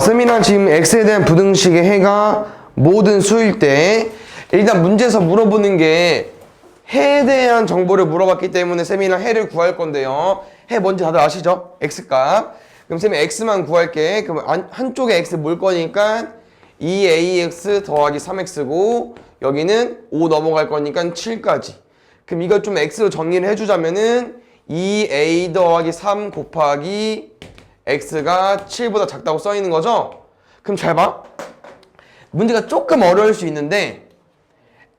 쌤이랑 지금 x에 대한 부등식의 해가 모든 수일 때 일단 문제에서 물어보는 게 해에 대한 정보를 물어봤기 때문에 쌤이랑 해를 구할 건데요. 해 뭔지 다들 아시죠? x값. 그럼 쌤이 x만 구할게. 그럼 한쪽에 x 물 거니까 2ax 더하기 3x고 여기는 5 넘어갈 거니까 7까지. 그럼 이걸 좀 x로 정리를 해주자면은 2a 더하기 3 곱하기 x가 7보다 작다고 써 있는 거죠? 그럼 잘 봐. 문제가 조금 어려울 수 있는데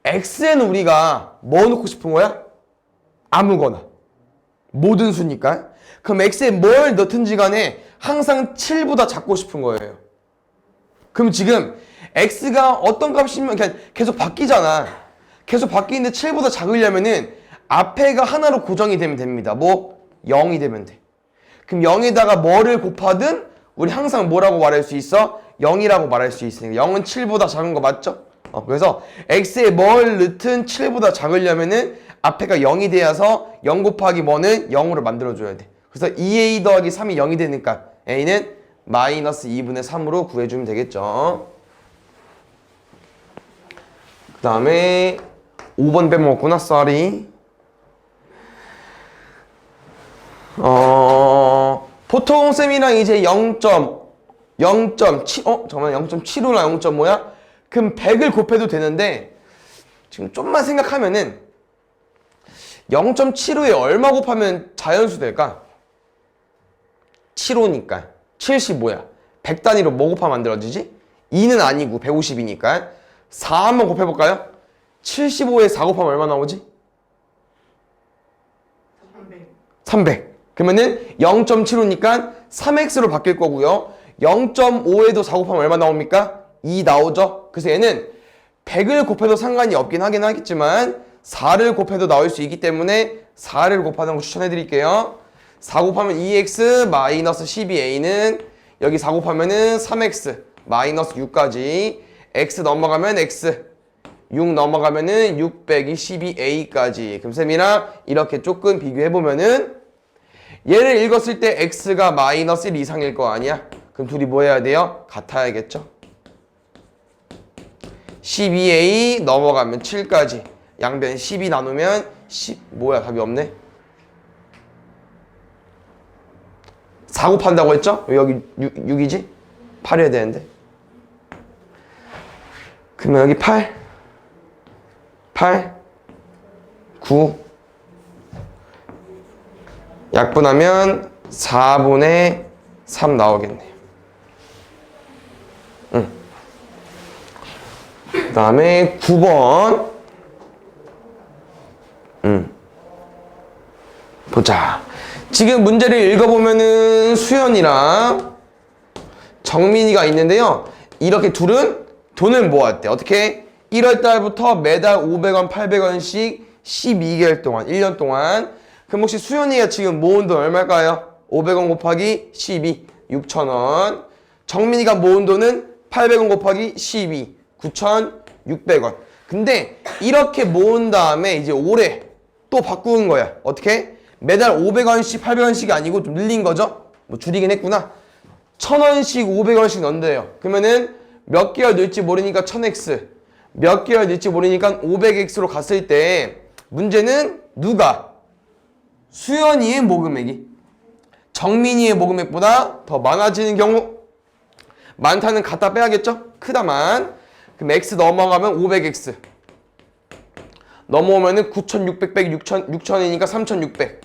x에는 우리가 뭐 넣고 싶은 거야? 아무거나. 모든 수니까. 그럼 x에 뭘 넣든지 간에 항상 7보다 작고 싶은 거예요. 그럼 지금 x가 어떤 값이면 그냥 계속 바뀌잖아. 계속 바뀌는데 7보다 작으려면은 앞에가 하나로 고정이 되면 됩니다. 뭐? 0이 되면 돼. 그럼 0에다가 뭐를 곱하든 우리 항상 뭐라고 말할 수 있어? 0이라고 말할 수 있으니까 0은 7보다 작은 거 맞죠? 그래서 x에 뭘 넣든 7보다 작으려면은 앞에가 0이 되어서 0 곱하기 뭐는 0으로 만들어줘야 돼. 그래서 2a 더하기 3이 0이 되니까 a는 마이너스 2분의 3으로 구해주면 되겠죠. 그 다음에 5번 빼먹었구나. sorry. 보통 쌤이랑 이제 0.7, 잠깐만 0.75나 0.5야? 그럼 100을 곱해도 되는데 지금 좀만 생각하면은 0.75에 얼마 곱하면 자연수 될까? 75니까 75야. 100단위로 뭐 곱하면 만들어지지? 2는 아니고 150이니까 4 한번 곱해볼까요? 75에 4 곱하면 얼마 나오지? 300. 그러면은 0.75니까 3x로 바뀔 거고요. 0.5에도 4 곱하면 얼마 나옵니까? 2 나오죠? 그래서 얘는 100을 곱해도 상관이 없긴 하긴 하겠지만 4를 곱해도 나올 수 있기 때문에 4를 곱하는 거 추천해 드릴게요. 4 곱하면 2x 마이너스 12a는 여기 4 곱하면은 3x 마이너스 6까지 x 넘어가면 x 6 넘어가면은 6 빼기 12a까지. 그럼 쌤이랑 이렇게 조금 비교해보면은 얘를 읽었을 때 x가 마이너스 1 이상일 거 아니야? 그럼 둘이 뭐 해야 돼요? 같아야겠죠? 12a 넘어가면 7까지. 양변 12 나누면 10. 뭐야, 답이 없네? 4 곱한다고 했죠? 왜 여기 6이지? 8 해야 되는데. 그러면 여기 8, 9. 약분하면 4분의 3 나오겠네요. 그 다음에 9번. 보자. 지금 문제를 읽어보면은 수연이랑 정민이가 있는데요. 이렇게 둘은 돈을 모았대. 어떻게? 1월 달부터 매달 500원, 800원씩 12개월 동안, 1년 동안. 그럼 혹시 수연이가 지금 모은 돈 얼마일까요? 500원 곱하기 12, 6,000원. 정민이가 모은 돈은 800원 곱하기 12, 9,600원. 근데 이렇게 모은 다음에 이제 올해 또 바꾸는 거야. 어떻게? 매달 500원씩, 800원씩이 아니고 좀 늘린 거죠? 뭐 줄이긴 했구나. 1,000원씩, 500원씩 넣는데요. 그러면은 몇 개월 늘지 모르니까 1000x, 몇 개월 늘지 모르니까 500x로 갔을 때 문제는 누가? 수연이의 모금액이 정민이의 모금액보다 더 많아지는 경우. 많다는 갖다 빼야겠죠? 크다만. 그럼 x 넘어가면 500x 넘어오면은 9600 빼기 6000이니까 3600.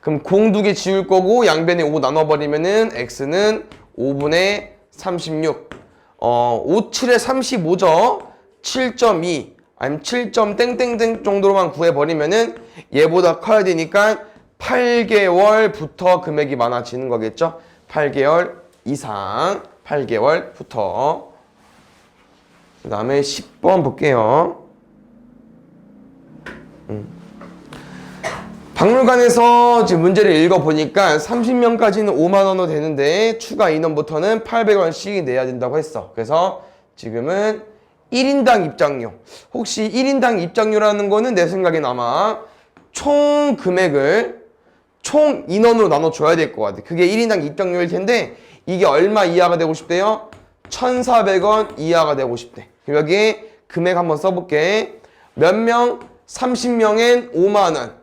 그럼 공 2개 지울 거고 양변에 5 나눠버리면은 x는 5분의 36. 5, 7에 35죠? 7.2 아니면 7점 땡땡땡 정도로만 구해버리면은 얘보다 커야 되니까 8개월부터 금액이 많아지는 거겠죠? 8개월 이상 8개월부터. 그 다음에 10번 볼게요. 박물관에서 지금 문제를 읽어보니까 30명까지는 5만원으로 되는데 추가 인원부터는 800원씩 내야 된다고 했어. 그래서 지금은 1인당 입장료. 혹시 1인당 입장료라는 거는 내 생각엔 아마 총 금액을 총 인원으로 나눠줘야 될 것 같아. 그게 1인당 입장료일 텐데 이게 얼마 이하가 되고 싶대요? 1,400원 이하가 되고 싶대. 그럼 여기에 금액 한번 써볼게. 몇 명? 30명엔 5만원.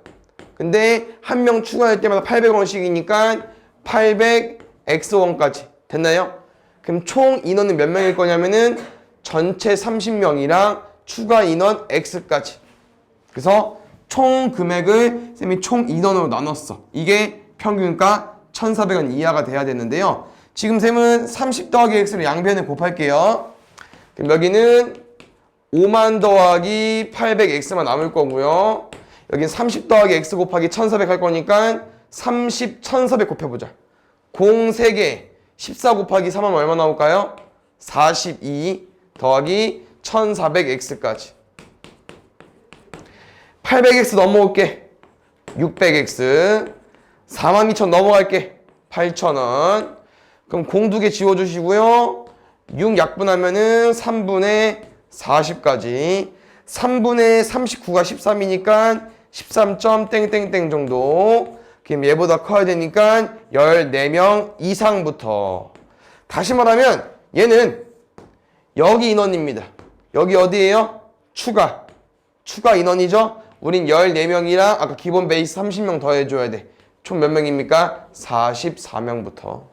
근데 한 명 추가할 때마다 800원씩이니까 800X원까지. 됐나요? 그럼 총 인원은 몇 명일 거냐면은 전체 30명이랑 추가 인원 X까지. 그래서 총 금액을 쌤이 총 인원으로 나눴어. 이게 평균가 1,400원 이하가 돼야 되는데요. 지금 쌤은 30 더하기 X를 양변에 곱할게요. 그럼 여기는 5만 더하기 800X만 남을 거고요. 여긴 30 더하기 X 곱하기 1,400 할 거니까 30, 1,400 곱해보자. 0 3개, 14 곱하기 3하면 얼마 나올까요? 42 더하기 1,400X까지. 800X 넘어올게. 600X. 42,000 넘어갈게. 8,000원. 그럼 공 2개 지워주시고요. 6 약분하면은 3분의 40까지. 3분의 39가 13이니까 13점 땡땡땡 정도. 그럼 얘보다 커야 되니까 14명 이상부터. 다시 말하면 얘는 여기 인원입니다. 여기 어디예요? 추가 인원이죠? 우린 14명이랑 아까 기본 베이스 30명 더 해줘야 돼. 총 몇 명입니까? 44명부터.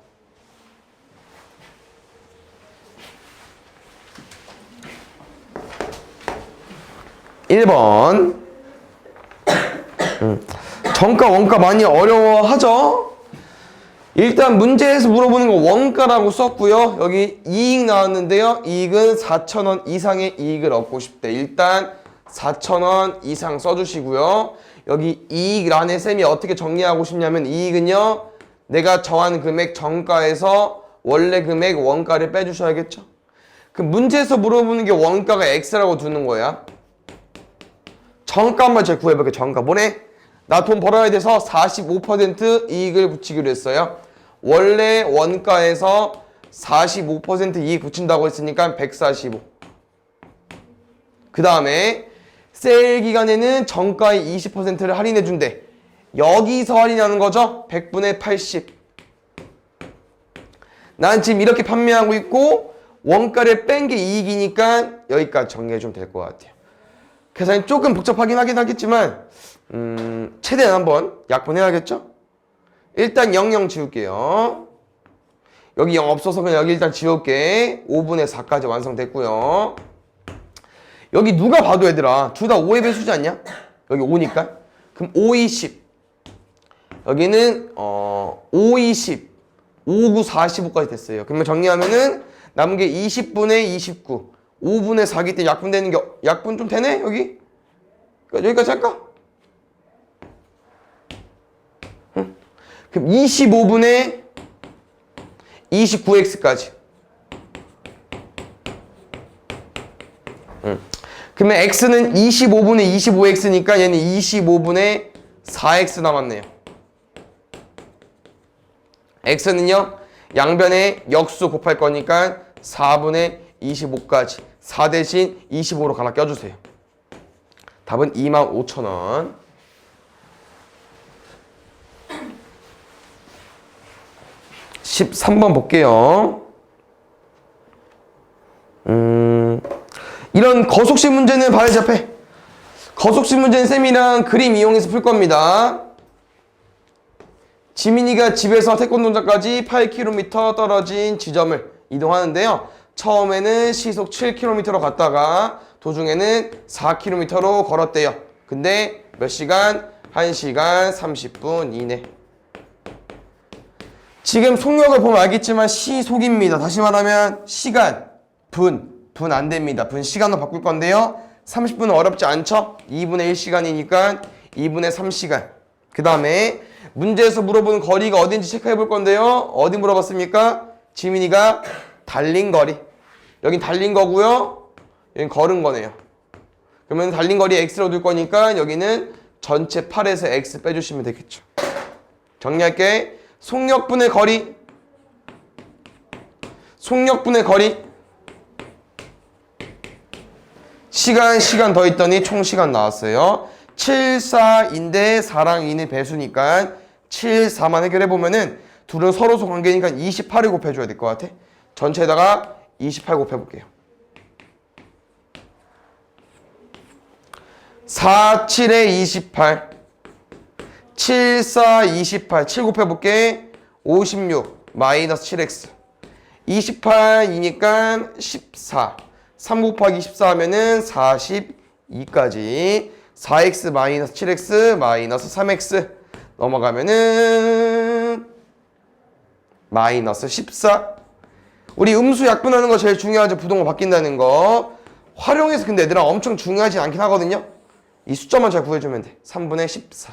(1번) 정가 원가 많이 어려워하죠? 일단 문제에서 물어보는 거 원가라고 썼고요. 여기 이익 나왔는데요. 이익은 4,000원 이상의 이익을 얻고 싶대. 일단 4,000원 이상 써주시고요. 여기 이익란에 쌤이 어떻게 정리하고 싶냐면 이익은요. 내가 정한 금액 정가에서 원래 금액 원가를 빼주셔야겠죠. 그 문제에서 물어보는 게 원가가 X라고 두는 거야. 정가만 잘 구해볼게. 정가 뭐네? 나 돈 벌어야 돼서 45% 이익을 붙이기로 했어요. 원래 원가에서 45% 이익 붙인다고 했으니까 145. 그 다음에 세일 기간에는 정가의 20%를 할인해 준대. 여기서 할인하는 거죠. 100분의 80. 난 지금 이렇게 판매하고 있고 원가를 뺀 게 이익이니까 여기까지 정리해주면 될 것 같아요. 계산이 조금 복잡하긴 하긴 하겠지만 최대한 한번 약분해야겠죠? 일단 00 지울게요. 여기 0 없어서 그냥 여기 일단 지울게. 5분의 4까지 완성됐고요. 여기 누가 봐도 얘들아 둘 다 5의 배수지 않냐? 여기 5니까. 그럼 5, 20. 여기는 5, 20. 5, 9, 45까지 됐어요. 그러면 정리하면은 남은 게 20분의 29. 5분의 4기 때문에 약분되는 게 약분 좀 되네? 여기? 여기까지 할까? 응. 그럼 25분의 29x까지. 응. 그러면 x는 25분의 25x니까 얘는 25분의 4x 남았네요. x는요 양변에 역수 곱할 거니까 4분의 25까지 4 대신 25로 갈아 껴주세요. 답은 25,000원. (13번) 볼게요. 이런 거속식 문제는 봐야지 앞에. 거속식 문제는 쌤이랑 그림 이용해서 풀 겁니다. 지민이가 집에서 태권도장까지 8km 떨어진 지점을 이동하는데요. 처음에는 시속 7km로 갔다가 도중에는 4km로 걸었대요. 근데 몇 시간? 1시간 30분 이내. 지금 속력을 보면 알겠지만 시속입니다. 다시 말하면 시간, 분 안 됩니다. 분 시간으로 바꿀 건데요. 30분은 어렵지 않죠? 2분의 1시간이니까 2분의 3시간. 그 다음에 문제에서 물어보는 거리가 어딘지 체크해 볼 건데요. 어디 물어봤습니까? 지민이가 달린 거리. 여긴 달린 거고요. 여긴 걸은 거네요. 그러면 달린 거리 x로 둘 거니까 여기는 전체 8에서 x 빼주시면 되겠죠. 정리할게. 속력분의 거리. 속력분의 거리. 시간 더했더니 총 시간 나왔어요. 7, 4인데 4랑 2는 배수니까 7, 4만 해결해보면은 둘은 서로서 관계니까 28을 곱해줘야 될 것 같아. 전체에다가 28 곱해볼게요. 4, 7에 28 7, 4, 28 7 곱해볼게. 56 마이너스 7x 28이니까 14 3 곱하기 14 하면은 42까지 4x 마이너스 7x 마이너스 3x 넘어가면은 마이너스 14. 우리 음수 약분하는 거 제일 중요하죠. 부동호 바뀐다는 거 활용해서. 근데 얘들아 엄청 중요하진 않긴 하거든요. 이 숫자만 잘 구해주면 돼. 3분의 14.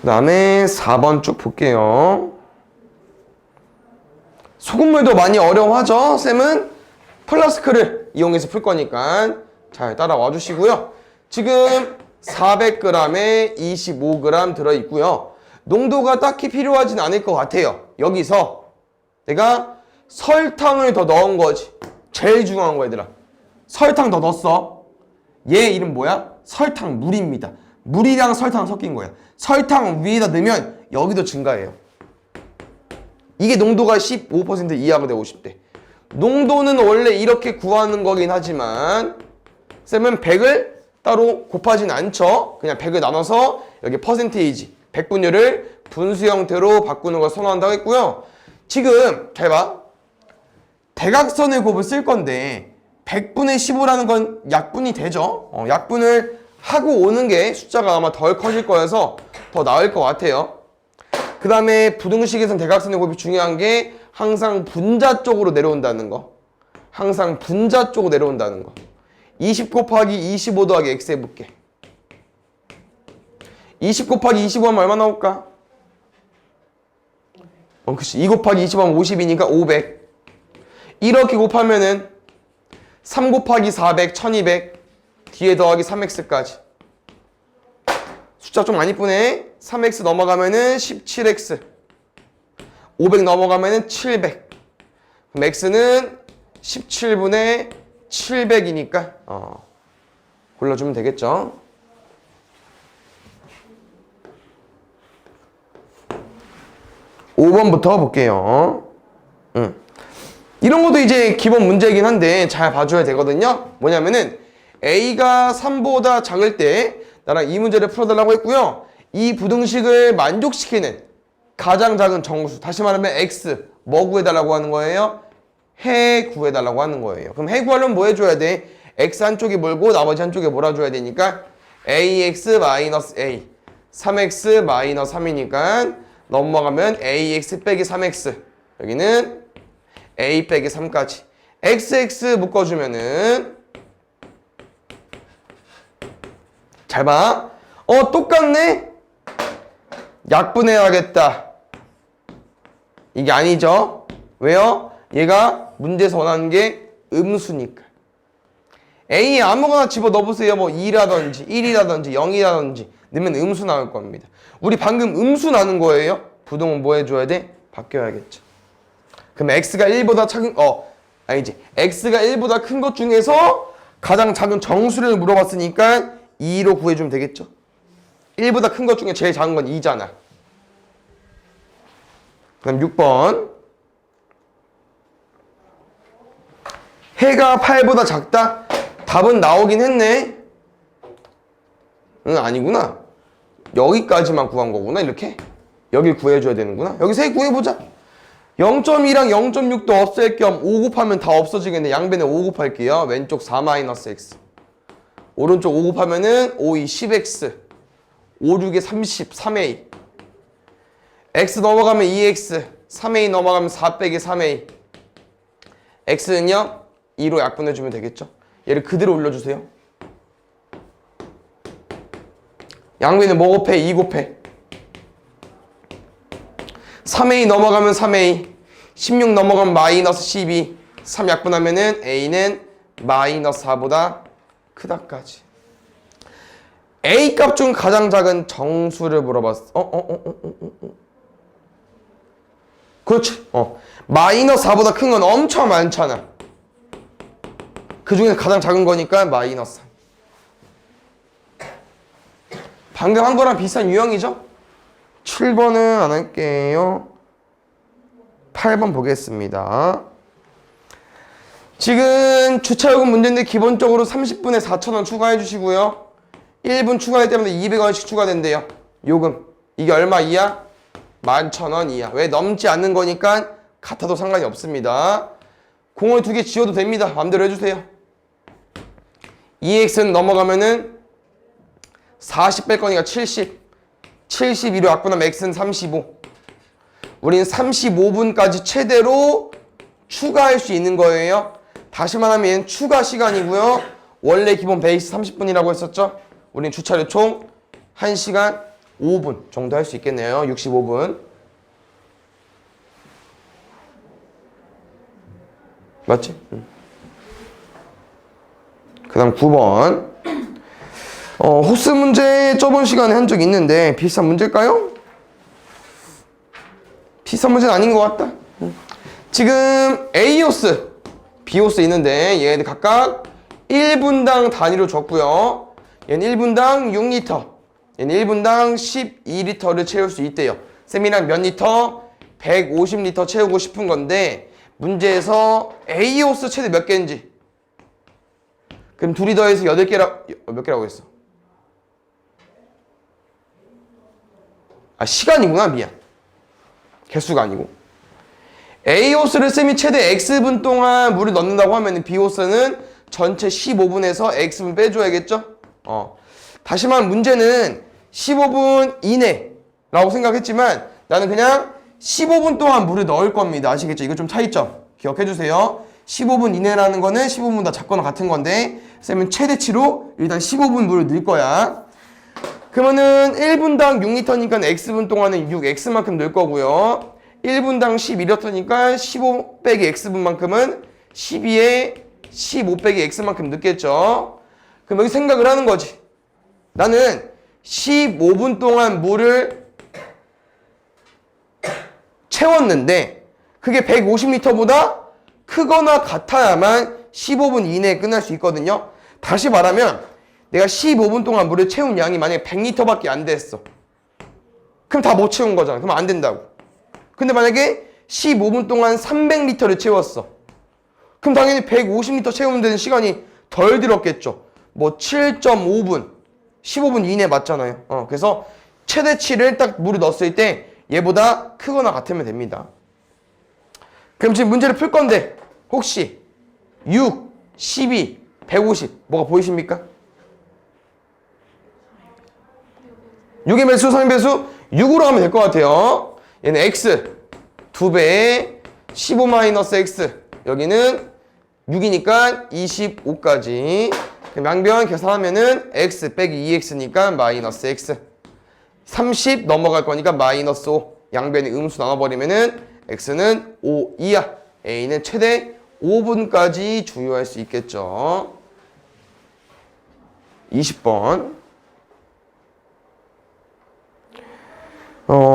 그 다음에 4번 쭉 볼게요. 소금물도 많이 어려워하죠. 쌤은 플라스크를 이용해서 풀 거니까 잘 따라와 주시고요. 지금 400g에 25g 들어있고요. 농도가 딱히 필요하진 않을 것 같아요. 여기서 내가 설탕을 더 넣은 거지. 제일 중요한 거 얘들아. 설탕 더 넣었어. 얘 이름 뭐야? 설탕물입니다. 물이랑 설탕 섞인 거야. 설탕 위에다 넣으면 여기도 증가해요. 이게 농도가 15% 이하가 돼 50대. 농도는 원래 이렇게 구하는 거긴 하지만 쌤은 100을 따로 곱하진 않죠. 그냥 100을 나눠서 여기 퍼센테이지, 백분율을 분수 형태로 바꾸는 걸 선호한다고 했고요. 지금 잘 봐. 대각선을 곱을 쓸 건데 100분의 15라는 건 약분이 되죠. 약분을 하고 오는 게 숫자가 아마 덜 커질 거여서 더 나을 것 같아요. 그 다음에 부등식에선 대각선의 곱이 중요한 게 항상 분자 쪽으로 내려온다는 거. 항상 분자 쪽으로 내려온다는 거. 20 곱하기 25 더하기 x 해볼게. 20 곱하기 25 하면 얼마 나올까? 그치. 2 곱하기 25 하면 50이니까 500. 이렇게 곱하면은 3 곱하기 400, 1200. 뒤에 더하기 3x까지. 숫자 좀 안 이쁘네. 3x 넘어가면은 17x. 500 넘어가면은 700. 그럼 x는 17분의 700이니까 골라주면 되겠죠. (5번부터) 볼게요. 이런 것도 이제 기본 문제이긴 한데 잘 봐줘야 되거든요. 뭐냐면은 a가 3보다 작을 때 나랑 이 문제를 풀어달라고 했고요. 이 부등식을 만족시키는 가장 작은 정수, 다시 말하면 x, 뭐 구해달라고 하는 거예요? 해 구해달라고 하는 거예요. 그럼 해 구하려면 뭐 해줘야 돼? x 한쪽에 몰고 나머지 한쪽에 몰아줘야 되니까 ax-a 3x 3이니까 넘어가면 ax 빼기 3x 여기는 a 빼기 3까지 xx 묶어주면은 잘 봐. 똑같네? 약분해야겠다. 이게 아니죠? 왜요? 얘가 문제에서 원하는 게 음수니까. A에 아무거나 집어 넣어보세요. 뭐 2라든지 1이라든지 0이라든지 넣으면 음수 나올 겁니다. 우리 방금 음수 나는 거예요. 부동은 뭐 해줘야 돼? 바뀌어야겠죠. 그럼 x가 1보다 작은 아니지. x가 1보다 큰 것 중에서 가장 작은 정수를 물어봤으니까 2로 구해주면 되겠죠. 1보다 큰 것 중에 제일 작은 건 2잖아. 그럼 6번. 해가 8보다 작다? 답은 나오긴 했네. 응, 아니구나. 여기까지만 구한 거구나, 이렇게. 여길 구해줘야 되는구나. 여기서 해 구해보자. 0.2랑 0.6도 없앨 겸 5 곱하면 다 없어지겠네. 양변에 5 곱할게요. 왼쪽 4-x. 오른쪽 5 곱하면은 5, 2, 10x. 5, 6에 30, 3a. x 넘어가면 2x. 3a 넘어가면 4 빼기 3a. x는요? 2로 약분해주면 되겠죠? 얘를 그대로 올려주세요. 양변에 뭐 곱해? 2 곱해. 3a 넘어가면 3a. 16 넘어가면 마이너스 12. 3 약분하면은 a는 마이너스 4보다 크다까지. a 값 중 가장 작은 정수를 물어봤어. 그렇지. 마이너스 4보다 큰 건 엄청 많잖아. 그 중에서 가장 작은 거니까 마이너스 3. 방금 한 거랑 비슷한 유형이죠? 7번은 안 할게요. 8번 보겠습니다. 지금 주차요금 문제인데 기본적으로 30분에 4,000원 추가해 주시고요. 1분 추가할 때마다 200원씩 추가된대요. 요금. 이게 얼마 이하? 11,000원 이하. 왜? 넘지 않는 거니까 같아도 상관이 없습니다. 공을 2개 지워도 됩니다. 마음대로 해주세요. EX는 넘어가면은 40 뺄 거니까 70. 72로 약분하면 X는 35. 우리는 35분까지 최대로 추가할 수 있는 거예요. 다시 말하면 얘는 추가 시간이고요. 원래 기본 베이스 30분이라고 했었죠. 우리는 주차료 총 1시간 5분 정도 할 수 있겠네요. 65분. 맞지? 그 다음 9번. 호스 문제 저번 시간에 한 적 있는데 비슷한 문제일까요? 비슷한 문제는 아닌 것 같다. 지금 A호스, B호스 있는데 얘네들 각각 1분당 단위로 줬고요. 얘는 1분당 6리터, 얘는 1분당 12리터를 채울 수 있대요. 쌤이랑 몇 리터? 150리터 채우고 싶은 건데 문제에서 A호스 최대 몇 개인지. 그럼 둘이 더해서 8개라, 몇 개라고 했어? 아, 시간이구나. 미안. 개수가 아니고. A호스를 쌤이 최대 X분 동안 물을 넣는다고 하면 B호스는 전체 15분에서 X분 빼줘야겠죠? 다시 말하면 문제는 15분 이내라고 생각했지만 나는 그냥 15분 동안 물을 넣을 겁니다. 아시겠죠? 이거 좀 차이점 기억해주세요. 15분 이내라는 거는 15분 다 작거나 같은 건데 쌤은 최대치로 일단 15분 물을 넣을 거야. 그러면은 1분당 6리터니까 X분 동안은 6X만큼 넣을 거고요. 1분당 12리터니까 15 빼기 X분만큼은 12에 15 빼기 X만큼 넣겠죠. 그럼 여기 생각을 하는 거지. 나는 15분 동안 물을 채웠는데 그게 150리터보다 크거나 같아야만 15분 이내에 끝날 수 있거든요. 다시 말하면 내가 15분 동안 물을 채운 양이 만약에 100리터밖에 안 됐어. 그럼 다 못 채운 거잖아. 그럼 안 된다고. 근데 만약에 15분 동안 300리터를 채웠어. 그럼 당연히 150리터 채우면 되는 시간이 덜 들었겠죠. 뭐 7.5분, 15분 이내 맞잖아요. 그래서 최대치를 딱 물을 넣었을 때 얘보다 크거나 같으면 됩니다. 그럼 지금 문제를 풀 건데 혹시 6, 12, 150 뭐가 보이십니까? 6의 배수, 3의 배수 6으로 하면 될 것 같아요. 얘는 X 2배에 15-X 여기는 6이니까 25까지 그럼 양변 계산하면은 X 빼기 2X니까 마이너스 X 30 넘어갈 거니까 마이너스 5 양변이 음수 나눠버리면은 X는 5 이하 A는 최대 5분까지 주유할 수 있겠죠. 20번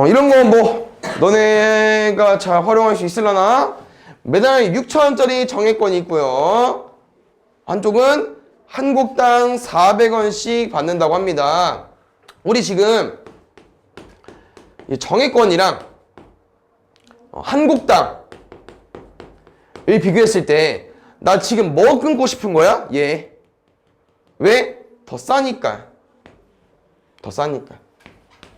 이런 거 뭐 너네가 잘 활용할 수 있으려나? 매달 6,000원짜리 정액권이 있고요. 한쪽은 한국당 400원씩 받는다고 합니다. 우리 지금 이 정액권이랑 한국당을 비교했을 때 나 지금 뭐 끊고 싶은 거야? 얘. 왜? 더 싸니까. 더 싸니까.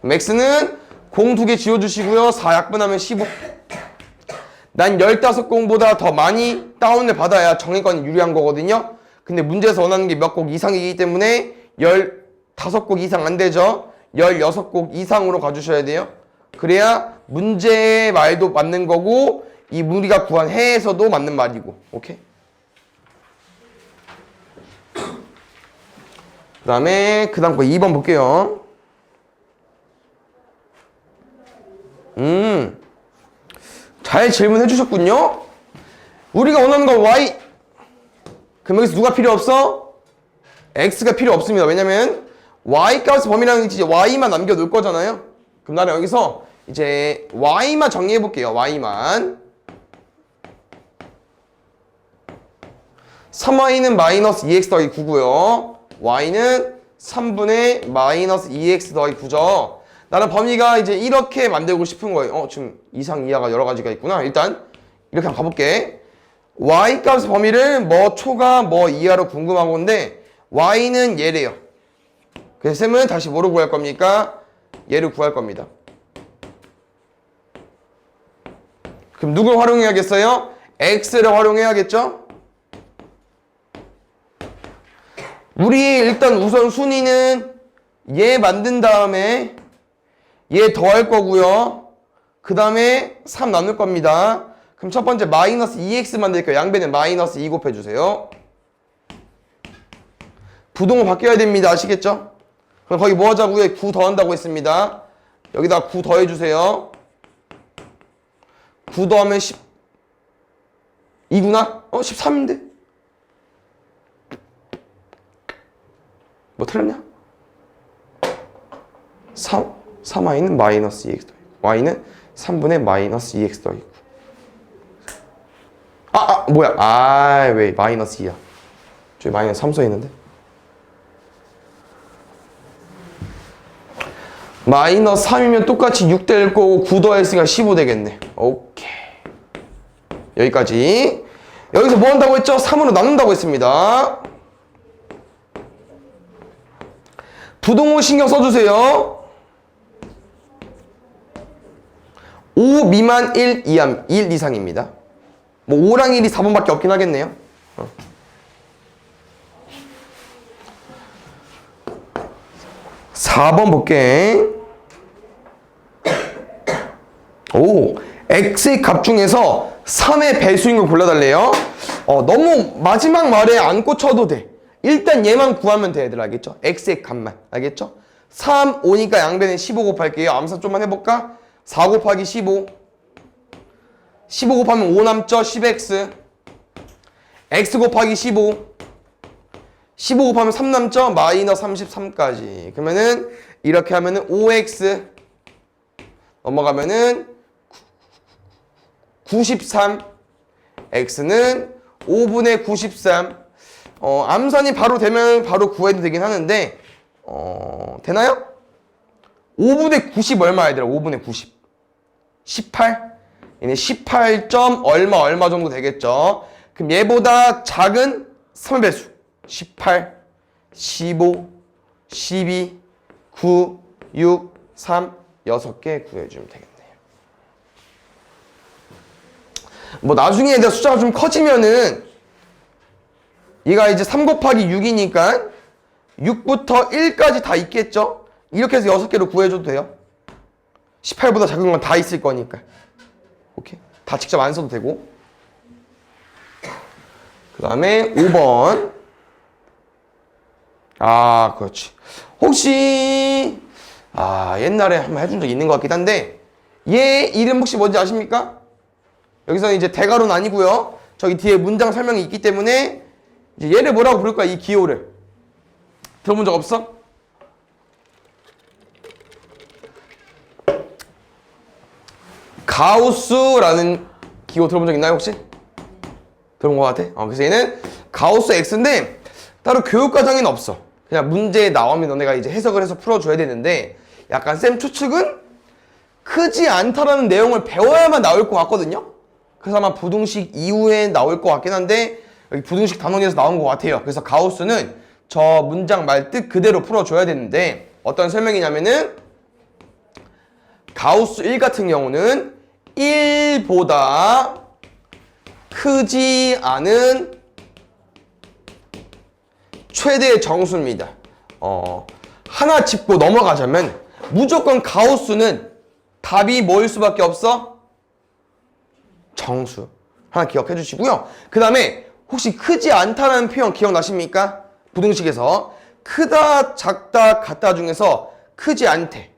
X는 공 2개 지워주시고요. 4 약분하면 15. 난 15공보다 더 많이 다운을 받아야 정액권이 유리한 거거든요. 근데 문제에서 원하는 게 몇 곡 이상이기 때문에 15곡 이상 안 되죠. 16곡 이상으로 가주셔야 돼요. 그래야 문제의 말도 맞는 거고 이 우리가 구한 해에서도 맞는 말이고. 오케이? 그 다음에 그 다음 거 2번 볼게요. 잘 질문해 주셨군요. 우리가 원하는 건 Y. 그럼 여기서 누가 필요 없어? X가 필요 없습니다. 왜냐면 Y 값의 범위라는 게 이제 Y만 남겨놓을 거잖아요. 그럼 나는 여기서 이제 Y만 정리해 볼게요. Y만 3Y는 마이너스 2X 더하기 9고요. Y는 3분의 마이너스 2x 더하기 9죠. 나는 범위가 이제 이렇게 만들고 싶은 거예요. 지금 이상 이하가 여러 가지가 있구나. 일단 이렇게 한번 가볼게. y 값 범위를 뭐 초가 뭐 이하로 궁금한 건데 y는 얘래요. 그래서 쌤은 다시 뭐로 구할 겁니까? 얘를 구할 겁니다. 그럼 누굴 활용해야겠어요? x를 활용해야겠죠? 우리 일단 우선 순위는 얘 만든 다음에 얘 더할 거고요. 그 다음에 3 나눌 겁니다. 그럼 첫 번째 마이너스 2x 만들게요. 양배는 마이너스 2 곱해주세요. 부동은 바뀌어야 됩니다. 아시겠죠? 그럼 거기 뭐 하자고요? 9 더한다고 했습니다. 여기다 9 더해주세요. 9 더하면 12구나? 13인데? 뭐 틀렸냐? 3y는 마이너스 2x 더하기 y는 3분의 마이너스 2x 더하기 9. 뭐야? 왜 마이너스 2야? 저기 마이너스 3 써있는데? 마이너스 3이면 똑같이 6 될 거고 9 더했으니까 15 되겠네. 오케이. 여기까지. 여기서 뭐 한다고 했죠? 3으로 나눈다고 했습니다. 부동호 신경 써주세요. 5 미만 1 이상입니다. 뭐 5랑 1이 4번밖에 없긴 하겠네요. 4번 볼게. x의 값 중에서 3의 배수인 걸 골라달래요. 너무 마지막 말에 안 꽂혀도 돼. 일단 얘만 구하면 돼, 얘들. 알겠죠? x의 값만. 알겠죠? 3, 5니까 양배는 15 곱할게요. 암산 좀만 해볼까? 4 곱하기 15. 15 곱하면 5 남죠? 10x. x 곱하기 15. 15 곱하면 3 남죠? 마이너스 33까지. 그러면은 이렇게 하면은 5x 넘어가면은 93. x는 5분의 93. 암산이 바로 되면 바로 구해도 되긴 하는데 되나요? 5분의 90 얼마 얘들아? 5분의 90 18? 얘네 18점 얼마 정도 되겠죠? 그럼 얘보다 작은 3의 배수 18, 15, 12, 9, 6, 3 6개 구해주면 되겠네요. 뭐 나중에 얘들 숫자가 좀 커지면은 얘가 이제 3 곱하기 6이니까 6부터 1까지 다 있겠죠? 이렇게 해서 6개로 구해줘도 돼요. 18보다 작은 건 다 있을 거니까. 오케이? 다 직접 안 써도 되고. 그 다음에 5번. 그렇지. 혹시 옛날에 한번 해준 적 있는 것 같긴 한데 얘 이름 혹시 뭔지 아십니까? 여기서 이제 대괄호는 아니고요. 저기 뒤에 문장 설명이 있기 때문에 이제 얘를 뭐라고 부를 거야? 이 기호를. 들어본 적 없어? 가우스라는 기호 들어본 적 있나요 혹시? 들어본 것 같아? 그래서 얘는 가우스 X인데 따로 교육과정에는 없어. 그냥 문제에 나오면 너네가 이제 해석을 해서 풀어줘야 되는데 약간 쌤 추측은 크지 않다라는 내용을 배워야만 나올 것 같거든요? 그래서 아마 부등식 이후에 나올 것 같긴 한데 여기 부등식 단원에서 나온 것 같아요. 그래서 가우스는 저 문장 말 뜻 그대로 풀어줘야 되는데 어떤 설명이냐면은 가우스 1 같은 경우는 1보다 크지 않은 최대 정수입니다. 하나 짚고 넘어가자면 무조건 가우스는 답이 뭐일 수밖에 없어? 정수. 하나 기억해 주시고요. 그 다음에 혹시 크지 않다라는 표현 기억나십니까? 부등식에서 크다, 작다, 같다 중에서 크지 않대.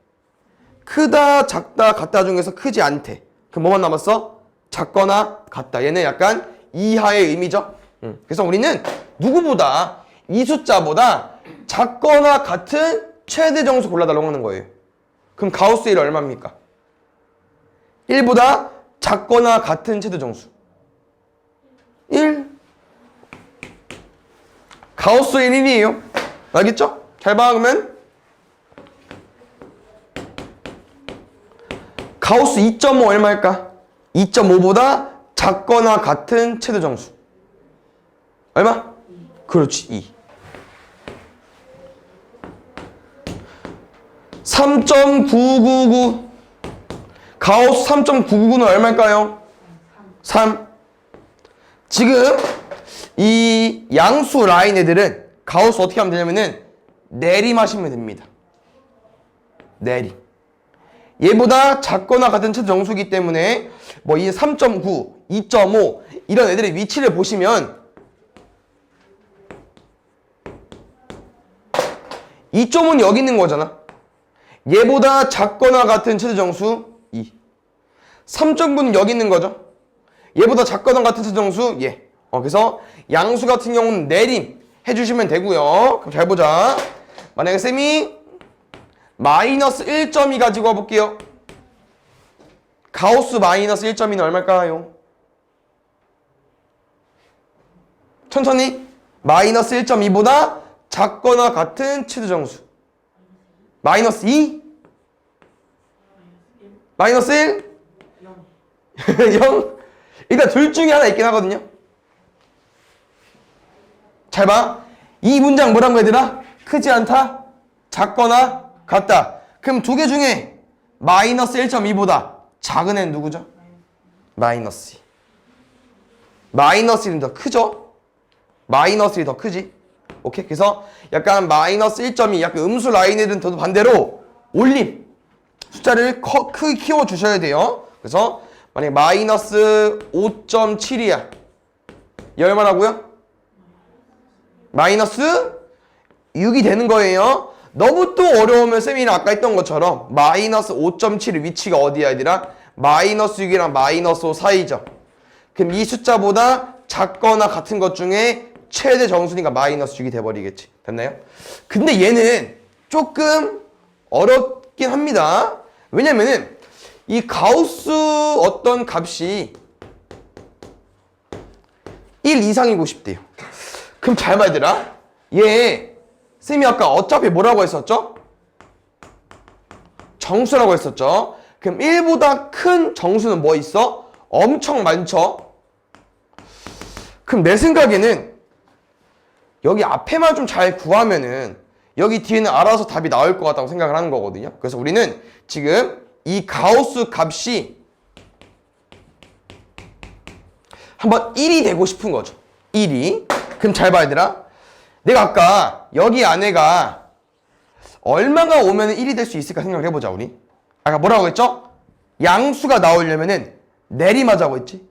크다, 작다, 같다 중에서 크지 않대. 그럼 뭐만 남았어? 작거나 같다. 얘는 약간 이하의 의미죠. 그래서 우리는 누구보다 이 숫자보다 작거나 같은 최대 정수 골라달라고 하는 거예요. 그럼 가우스 1 얼마입니까? 1보다 작거나 같은 최대 정수 1. 가우스 1, 1이에요. 알겠죠? 잘 봐, 그러면. 가우스 2.5 얼마일까? 2.5보다 작거나 같은 최대 정수. 얼마? 그렇지, 2. 3.999. 가우스 3.999는 얼마일까요? 3. 지금 이 양수 라인 애들은 가우스 어떻게 하면 되냐면은 내림하시면 됩니다. 내림. 얘보다 작거나 같은 최대 정수이기 때문에 뭐 이 3.9, 2.5 이런 애들의 위치를 보시면 2.5는 여기 있는 거잖아. 얘보다 작거나 같은 최대 정수 2. 3.9는 여기 있는 거죠. 얘보다 작거나 같은 최대 정수 얘. 그래서 양수 같은 경우는 내림 해주시면 되고요. 그럼 잘 보자. 만약에 쌤이 마이너스 1.2 가지고 와볼게요. 가우스 마이너스 1.2는 얼마일까요? 천천히. 마이너스 1.2보다 작거나 같은 최대 정수. 마이너스 2? 마이너스 1? 0? 일단 둘 중에 하나 있긴 하거든요. 잘 봐. 이 문장 뭐라고 얘들아? 크지 않다? 작거나 같다. 그럼 두 개 중에 마이너스 1.2보다 작은 애는 누구죠? 마이너스 2. 마이너스 1은 더 크죠? 마이너스 1이 더 크지? 오케이? 그래서 약간 마이너스 1.2 약간 음수 라인 애들은 더 반대로 올림 숫자를 크게 키워주셔야 돼요. 그래서 만약에 마이너스 5.7이야. 얘 얼마라고요? 마이너스 6이 되는 거예요. 너무 또 어려우면 쌤이랑 아까 했던 것처럼 마이너스 5.7의 위치가 어디야 얘들아? 마이너스 6이랑 마이너스 5 사이죠. 그럼 이 숫자보다 작거나 같은 것 중에 최대 정수니까 마이너스 6이 돼버리겠지. 됐나요? 근데 얘는 조금 어렵긴 합니다. 왜냐면은 이 가우스 어떤 값이 1 이상이고 싶대요. 그럼 잘 봐 얘들아. 얘 쌤이 아까 어차피 뭐라고 했었죠? 정수라고 했었죠. 그럼 1보다 큰 정수는 뭐 있어? 엄청 많죠. 그럼 내 생각에는 여기 앞에만 좀 잘 구하면은 여기 뒤에는 알아서 답이 나올 것 같다고 생각을 하는 거거든요. 그래서 우리는 지금 이 가우스 값이 한번 1이 되고 싶은 거죠. 1이. 그럼 잘 봐야 되나? 내가 아까 여기 안에가 얼마가 오면 1이 될 수 있을까 생각을 해보자 우리. 아까 뭐라고 했죠? 양수가 나오려면은 내림하자고 했지?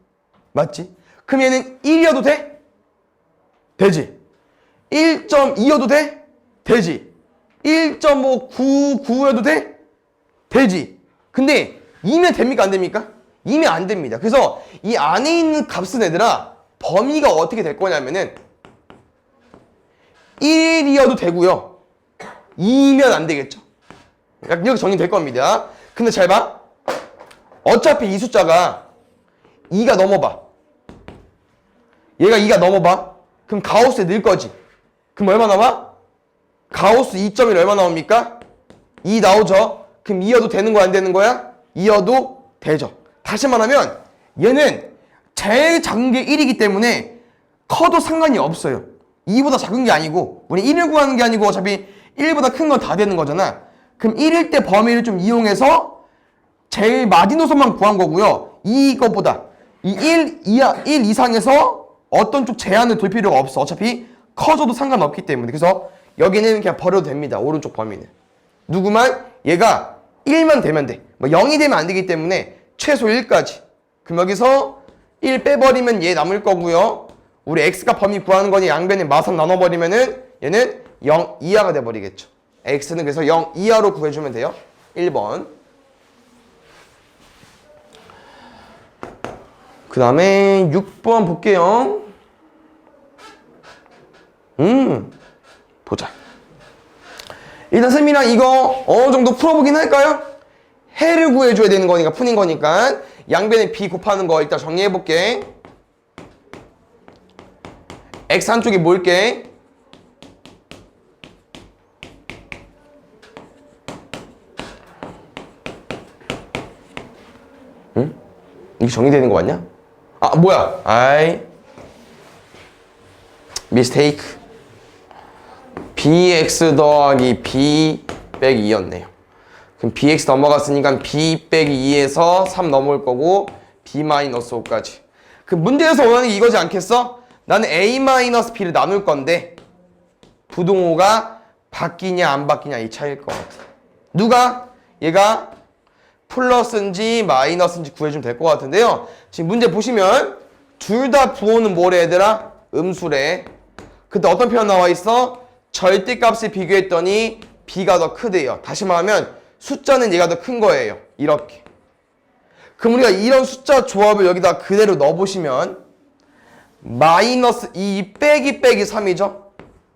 맞지? 그럼 얘는 1이어도 돼? 되지. 1.2여도 돼? 되지. 1.599여도 돼? 되지. 근데 2면 됩니까? 안 됩니까? 2면 안 됩니다. 그래서 이 안에 있는 값은 얘들아 범위가 어떻게 될 거냐면은 1이어도 되고요. 2면 안 되겠죠. 이렇게 정리될 겁니다. 근데 잘 봐. 어차피 이 숫자가 2가 넘어봐. 얘가 2가 넘어봐. 그럼 가우스에 넣을 거지. 그럼 얼마 나와? 가우스 2.1 얼마 나옵니까? 2 나오죠. 그럼 2여도 되는 거야 안 되는 거야? 2여도 되죠. 다시 말하면 얘는 제일 작은 게 1이기 때문에 커도 상관이 없어요. 2보다 작은 게 아니고 우리 1을 구하는 게 아니고 어차피 1보다 큰 건 다 되는 거잖아. 그럼 1일 때 범위를 좀 이용해서 제일 마지노선만 구한 거고요. 이것보다 이 1 이상에서 어떤 쪽 제한을 둘 필요가 없어. 어차피 커져도 상관없기 때문에. 그래서 여기는 그냥 버려도 됩니다. 오른쪽 범위는. 누구만 얘가 1만 되면 돼. 뭐 0이 되면 안 되기 때문에 최소 1까지. 그럼 여기서 1 빼버리면 얘 남을 거고요. 우리 x가 범위 구하는 거니 양변에 마선 나눠버리면은 얘는 0 이하가 돼버리겠죠. x는 그래서 0 이하로 구해주면 돼요. 1번. 그 다음에 6번 볼게요. 보자. 일단 쌤이랑 이거 어느 정도 풀어보긴 할까요? 해를 구해줘야 되는 거니까 푸는 거니까 양변에 b 곱하는 거 일단 정리해볼게. x 한쪽에 모을게. 응? 이게 정리되는 거 맞냐? 아 뭐야? 아이 미스테이크. bx 더하기 b 빼기 2였네요. 그럼 bx 넘어갔으니까 b 빼기 2에서 3 넘어올 거고 b 마이너스 5까지. 그 문제에서 원하는 게 이거지 않겠어? 나는 a 마이너스 b를 나눌 건데 부동호가 바뀌냐 안 바뀌냐 이 차이일 것 같아. 누가? 얘가 플러스인지 마이너스인지 구해주면 될 것 같은데요. 지금 문제 보시면 둘 다 부호는 뭐래 얘들아? 음수래. 근데 어떤 표현 나와 있어? 절대값을 비교했더니 b가 더 크대요. 다시 말하면 숫자는 얘가 더 큰 거예요. 이렇게. 그럼 우리가 이런 숫자 조합을 여기다 그대로 넣어보시면 마이너스 2 빼기 3이죠?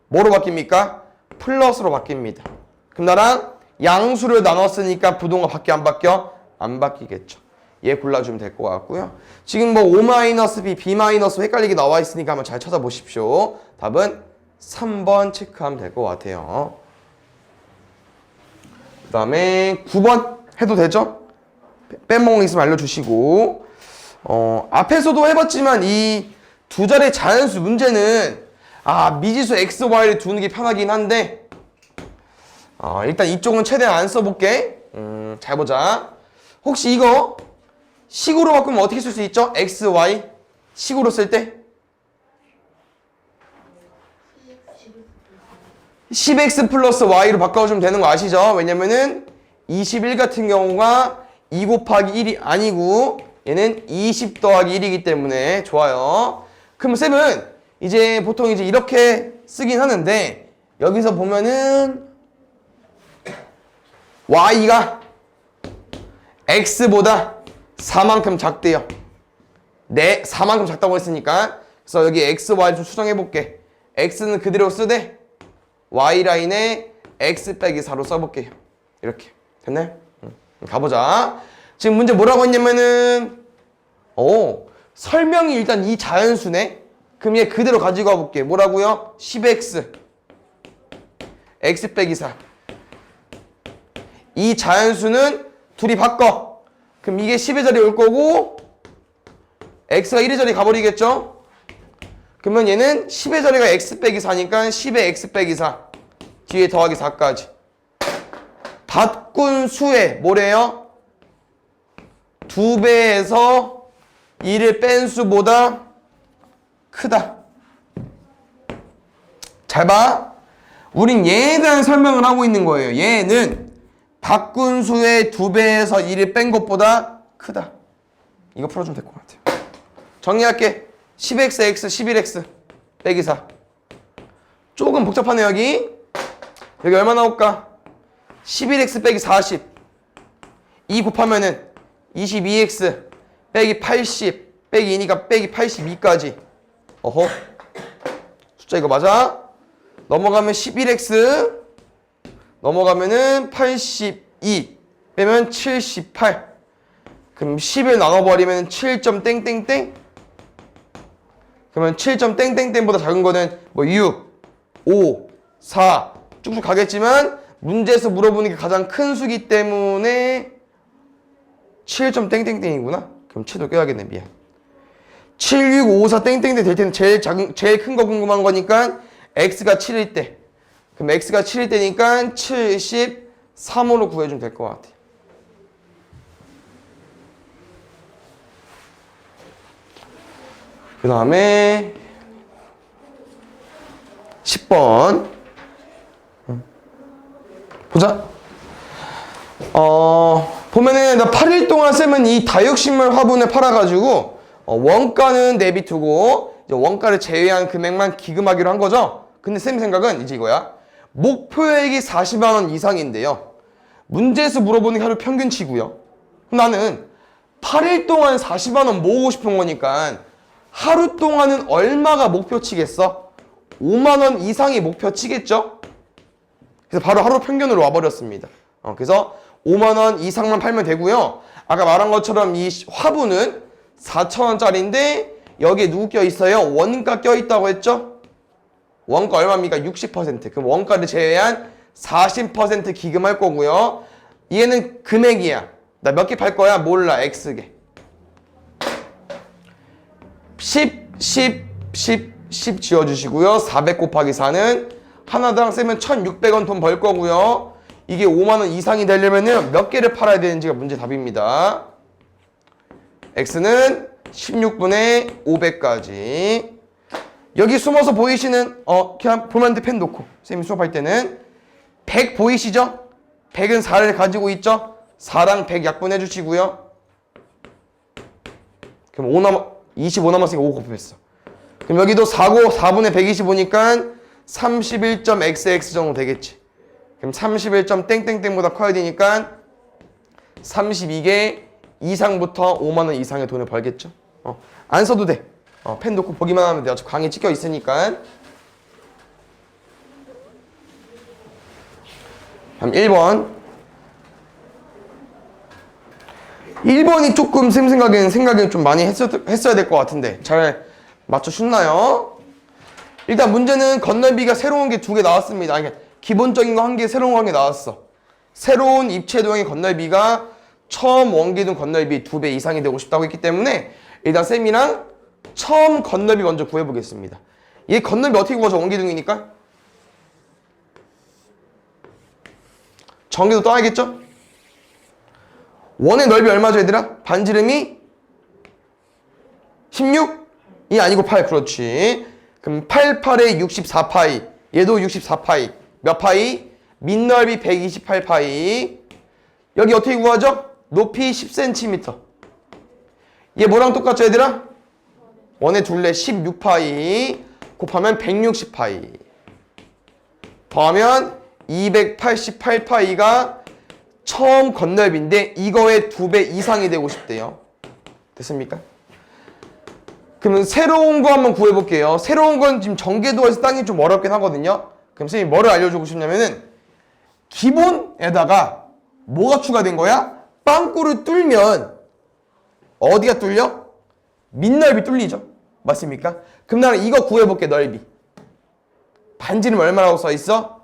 뭐로 바뀝니까? 플러스로 바뀝니다. 그럼 나랑 양수를 나눴으니까 부동호가 바뀌어 안 바뀌어? 안 바뀌겠죠. 얘 골라주면 될 것 같고요. 지금 뭐 O-B, B- 헷갈리게 나와 있으니까 한번 잘 찾아보십시오. 답은 3번 체크하면 될 것 같아요. 그 다음에 9번 해도 되죠? 빼먹은 거 있으면 알려주시고 앞에서도 해봤지만 이 두 자리 자연수 문제는 미지수 x, y를 두는 게 편하긴 한데 일단 이쪽은 최대한 안 써볼게. 잘 보자. 혹시 이거 식으로 바꾸면 어떻게 쓸 수 있죠? x, y 식으로 쓸 때 10x 플러스 y로 바꿔주면 되는 거 아시죠? 왜냐면은 21 같은 경우가 2 곱하기 1이 아니고 얘는 20 더하기 1이기 때문에 좋아요. 그럼 쌤은 이제 보통 이제 이렇게 쓰긴 하는데 여기서 보면은 y가 x보다 4만큼 작대요. 네, 4만큼 작다고 했으니까 그래서 여기 x, y 좀 수정해 볼게. x는 그대로 쓰되 y라인에 x 빼기 4로 써볼게요. 이렇게 됐나요? 가보자. 지금 문제 뭐라고 했냐면은 설명이 일단 이 자연수네. 그럼 얘 그대로 가지고 와볼게. 뭐라고요? 10x x 빼기 4. 이 자연수는 둘이 바꿔. 그럼 이게 10의 자리에 올 거고 x가 1의 자리에 가버리겠죠? 그러면 얘는 10의 자리가 x 빼기 4니까 10의 x 빼기 4 뒤에 더하기 4까지. 바꾼 수에 뭐래요? 2배에서 1을 뺀 수보다 크다. 잘 봐. 우린 얘에 대한 설명을 하고 있는 거예요. 얘는 바꾼 수의 2배에서 1을 뺀 것보다 크다. 이거 풀어주면 될 것 같아요. 정리할게. 10x, x, 11x 빼기 4. 조금 복잡하네 여기. 여기 얼마 나올까? 11x 빼기 40. 2 곱하면은 22x 빼기 80 빼기 2니까 빼기 82까지. 어허. 숫자 이거 맞아? 넘어가면 11x 넘어가면은 82 빼면 78. 그럼 10을 나눠버리면 7점 땡땡땡. 그러면 7점 땡땡땡보다 작은 거는 뭐 6, 5, 4 쭉쭉 가겠지만 문제에서 물어보는 게 가장 큰 수기 때문에 7점 땡땡땡이구나. 그럼 7도 껴야겠네. 미안. 7, 6, 5, 4 땡땡땡 될 때는 제일 큰 거 궁금한 거니까 x가 7일 때. 그럼 x가 7일 때니까 73으로 구해주면 될 것 같아. 그 다음에 10번 보자. 보면은 나 8일 동안 쌤은 이 다육식물 화분을 팔아가지고 원가는 내비두고 원가를 제외한 금액만 기금하기로 한 거죠. 근데 쌤 생각은 이제 이거야. 목표액이 40만 원 이상인데요. 문제에서 물어보는 게 하루 평균치고요. 나는 8일 동안 40만 원 모으고 싶은 거니까 하루 동안은 얼마가 목표치겠어? 5만 원 이상이 목표치겠죠? 그래서 바로 하루 평균으로 와버렸습니다. 그래서 5만 원 이상만 팔면 되고요. 아까 말한 것처럼 이 화분은 4,000원짜리인데 여기에 누구 껴있어요? 원가 껴있다고 했죠? 원가 얼마입니까? 60%. 그럼 원가를 제외한 40% 기금할 거고요. 얘는 금액이야. 나 몇 개 팔 거야? 몰라. X개. 10 지어주시고요. 400 곱하기 4는 하나당 쌤은 1,600원 돈 벌 거고요. 이게 5만원 이상이 되려면 몇 개를 팔아야 되는지가 문제 답입니다. X는 16분의 500까지. 여기 숨어서 보이시는 그냥 보면 돼. 펜 놓고 쌤이 수업할 때는 100 보이시죠? 100은 4를 가지고 있죠? 4랑 100 약분해 주시고요. 그럼 25 남았으니까 5 곱했어. 그럼 여기도 4고 4분의 125니까 31.xx 정도 되겠지. 그럼 31점 땡땡땡보다 커야 되니까 32개 이상부터 5만원 이상의 돈을 벌겠죠. 안 써도 돼. 펜 놓고 보기만 하면 돼. 어차피 강의 찍혀 있으니까. 다음 1번. 1번이 조금 쌤 생각에는 좀 많이 했어야 될 것 같은데 잘 맞춰주나요? 일단 문제는 건널비가 새로운 게 2개 나왔습니다. 아니, 기본적인 거 1개, 새로운 거 1개 나왔어. 새로운 입체도형의 건널비가 처음 원기둥 건널비 2배 이상이 되고 싶다고 했기 때문에 일단 쌤이랑 처음 건널비 먼저 구해보겠습니다. 얘 건널비 어떻게 구하죠? 원기둥이니까 전기도 떠야겠죠? 원의 넓이 얼마죠 얘들아? 반지름이 16이 아니고 8. 그렇지. 그럼 88에 64파이. 얘도 64파이. 몇 파이? 밑넓이 128파이. 여기 어떻게 구하죠? 높이 10cm. 얘 뭐랑 똑같죠 얘들아? 원의 둘레 16파이 곱하면 160파이 더하면 288파이가 처음 건널비인데 이거의 2배 이상이 되고 싶대요. 됐습니까? 그러면 새로운 거 한번 구해볼게요. 새로운 건 지금 전개도에서 땅이 좀 어렵긴 하거든요. 그럼 선생님이 뭐를 알려주고 싶냐면은 기본에다가 뭐가 추가된 거야? 빵꾸를 뚫면 어디가 뚫려? 밑넓이 뚫리죠. 맞습니까? 그럼 나는 이거 구해볼게. 넓이. 반지름 얼마라고 써있어?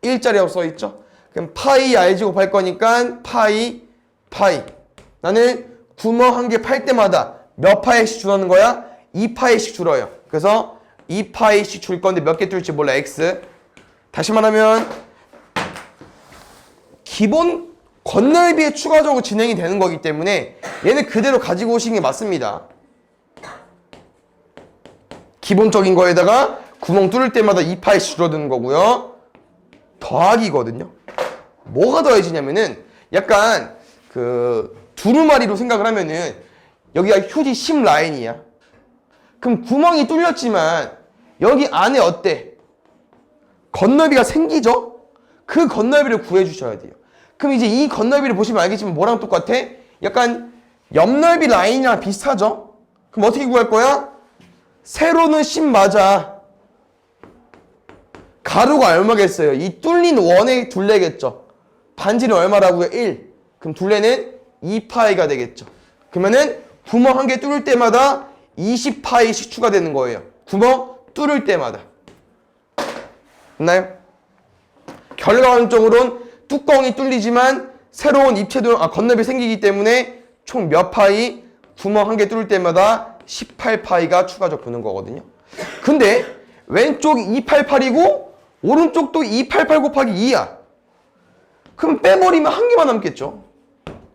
1짜리라고 써있죠. 그럼 파이 알지 곱할 거니까 파이 나는 구멍 한 개 팔 때마다 몇 파이씩 줄어는 거야? 2파이씩 줄어요. 그래서 2파이씩 줄 건데 몇 개 뚫을지 몰라. X. 다시 말하면 기본 건널비에 추가적으로 진행이 되는 거기 때문에 얘는 그대로 가지고 오시는 게 맞습니다. 기본적인 거에다가 구멍 뚫을 때마다 2파이씩 줄어드는 거고요. 더하기거든요. 뭐가 더해지냐면은 약간 그 두루마리로 생각을 하면은 여기가 휴지 10 라인이야. 그럼 구멍이 뚫렸지만 여기 안에 어때? 건널비가 생기죠? 그 건널비를 구해 주셔야 돼요. 그럼 이제 이 건널비를 보시면 알겠지만 뭐랑 똑같아? 약간 옆넓이 라인이랑 비슷하죠? 그럼 어떻게 구할 거야? 세로는 10 맞아. 가로가 얼마겠어요? 이 뚫린 원의 둘레겠죠. 반지는 얼마라고요? 1. 그럼 둘레는 2파이가 되겠죠. 그러면은 구멍 한 개 뚫을 때마다 20파이씩 추가되는 거예요. 구멍 뚫을 때마다. 됐나요? 결과론적으로는 뚜껑이 뚫리지만 새로운 입체도형, 건널비 생기기 때문에 총 몇 파이? 구멍 한 개 뚫을 때마다 18파이가 추가적 부는 거거든요. 근데 왼쪽이 288이고 오른쪽도 288 곱하기 2야. 그럼 빼버리면 한 개만 남겠죠.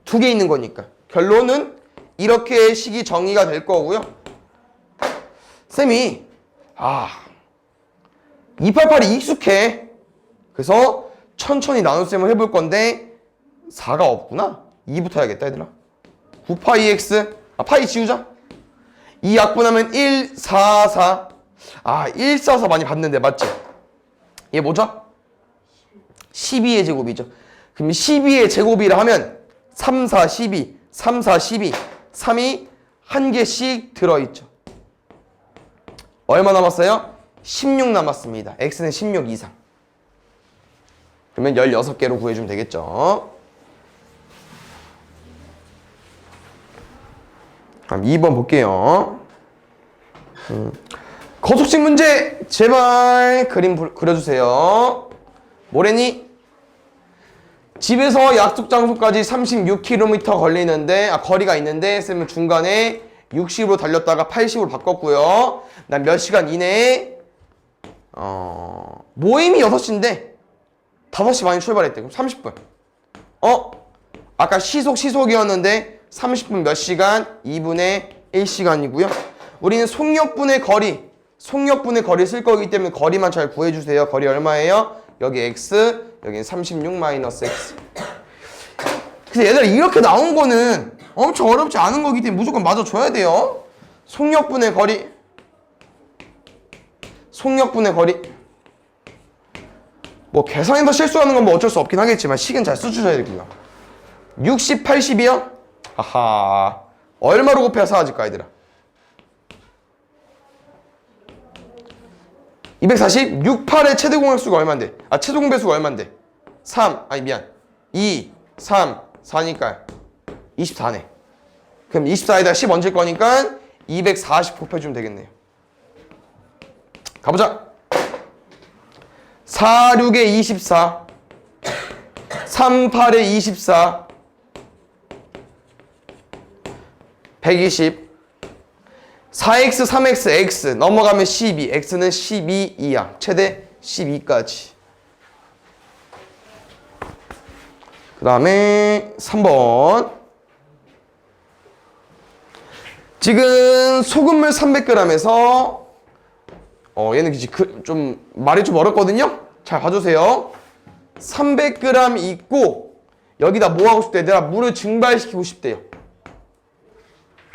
2개 있는 거니까. 결론은 이렇게 식이 정의가 될 거고요. 쌤이 288이 익숙해. 그래서 천천히 나눗셈을 해볼 건데 4가 없구나. 2부터 해야겠다 얘들아. 9파이 x 파이 지우자. 2 약분하면 1, 4, 4. 1, 4, 4 많이 봤는데 맞지? 얘 뭐죠? 12의 제곱이죠. 그럼 12의 제곱이라 하면 3, 4, 12, 3, 4, 12, 3이 한 개씩 들어있죠. 얼마 남았어요? 16 남았습니다. x는 16 이상. 그러면 16개로 구해주면 되겠죠. 그럼 2번 볼게요. 거속식 문제 제발 그림 그려주세요. 뭐래니? 집에서 약속 장소까지 36km 거리가 있는데 쌤은 중간에 60으로 달렸다가 80으로 바꿨고요. 난 몇 시간 이내에 모임이 6시인데 5시 반에 출발했대. 그럼 30분. 아까 시속이었는데 30분 몇 시간? 2분의 1시간이고요. 우리는 속력분의 거리 쓸 거기 때문에 거리만 잘 구해주세요. 거리 얼마예요? 여기 x, 여기는 36 마이너스 x. 그래서 얘들아 이렇게 나온 거는 엄청 어렵지 않은 거기 때문에 무조건 맞아줘야 돼요. 속력분의 거리 뭐 계산해서 실수하는 건 뭐 어쩔 수 없긴 하겠지만 식은 잘 써주셔야 되고요. 60, 80이요? 아하, 얼마로 곱해야 사라질까 얘들아? 240? 68의 최대공약수가 얼만데? 최대공배수가 얼만데? 2, 3, 4니까 24네. 그럼 24에다 10 얹을 거니까 240 곱해주면 되겠네요. 가보자. 4, 6에 24, 3, 8에 24, 120, 4x, 3x, x 넘어가면 12, x는 12 이하, 최대 12까지. 그 다음에 3번. 지금 소금물 300g에서 얘는 좀 말이 좀 어렵거든요. 잘 봐주세요. 300g 있고 여기다 뭐 하고 싶대? 얘들아 물을 증발시키고 싶대요.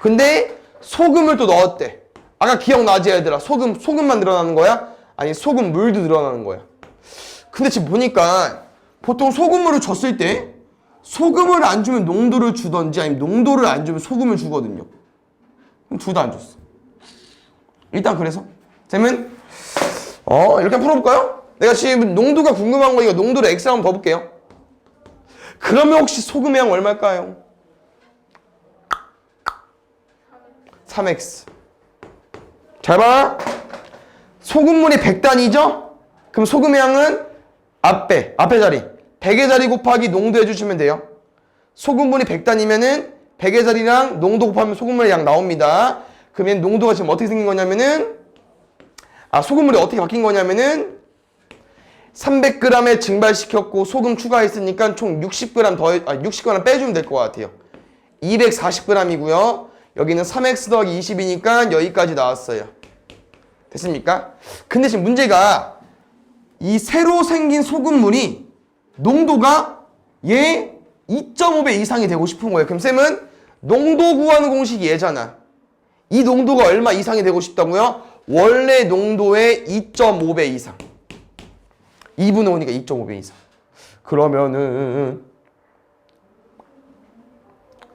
근데 소금을 또 넣었대. 아까 기억나지 얘들아? 소금만 늘어나는 거야? 아니 소금물도 늘어나는 거야. 근데 지금 보니까 보통 소금물을 줬을 때 소금을 안 주면 농도를 주던지 아니면 농도를 안 주면 소금을 주거든요. 그럼 둘 다 안 줬어. 일단 그래서 쌤은 이렇게 한번 풀어볼까요? 내가 지금 농도가 궁금한 거니까 농도를 X를 한번 더 볼게요. 그러면 혹시 소금의 양 얼마일까요? 3x. 잘 봐. 소금물이 100단위죠? 그럼 소금의 양은 앞에 자리 100의 자리 곱하기 농도 해주시면 돼요. 소금물이 100단위면은 100의 자리랑 농도 곱하면 소금물의 양 나옵니다. 그러면 농도가 지금 어떻게 생긴 거냐면은 소금물이 어떻게 바뀐 거냐면은 300g에 증발시켰고 소금 추가했으니까 총 60g 빼주면 될 것 같아요. 240g이고요. 여기는 3x 더하기 20이니까 여기까지 나왔어요. 됐습니까? 근데 지금 문제가 이 새로 생긴 소금물이 농도가 얘 2.5배 이상이 되고 싶은 거예요. 그럼 쌤은 농도 구하는 공식이 얘잖아. 이 농도가 얼마 이상이 되고 싶다고요? 원래 농도의 2.5배 이상. 2분의 5니까 2.5배 이상. 그러면은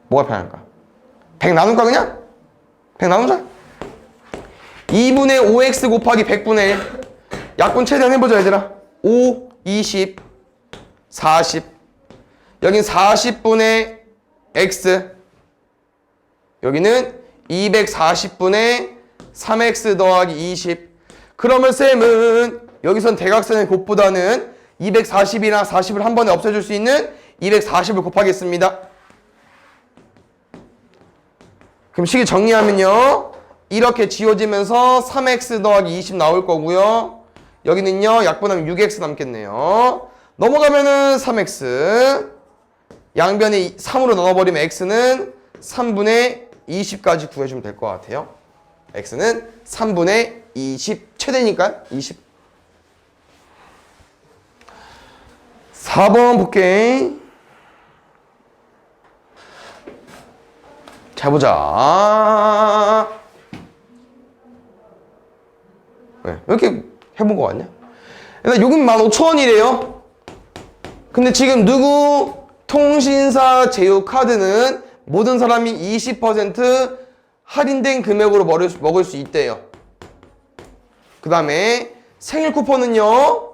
뭐가 편할까? 100 나눌까 그냥? 100 나누자. 2분의 5x 곱하기 100분의 1. 약분 최대한 해보자 얘들아. 5, 20, 40. 여긴 40분의 x. 여기는 240분의 3x 더하기 20. 그러면 쌤은 여기선 대각선의 곱보다는 240이나 40을 한 번에 없애줄 수 있는 240을 곱하겠습니다. 그럼 식이 정리하면요. 이렇게 지워지면서 3x 더하기 20 나올 거고요. 여기는요. 약분하면 6x 남겠네요. 넘어가면은 3x. 양변에 3으로 넣어버리면 x는 3분의 20까지 구해주면 될 것 같아요. x는 3분의 20 최대니까 20. 4번 볼게. 잘 보자. 왜 이렇게 해본 거 같냐? 일단 요금 15,000원이래요. 근데 지금 누구? 통신사 제휴카드는 모든 사람이 20% 할인된 금액으로 먹을 수 있대요. 그 다음에 생일 쿠폰은요.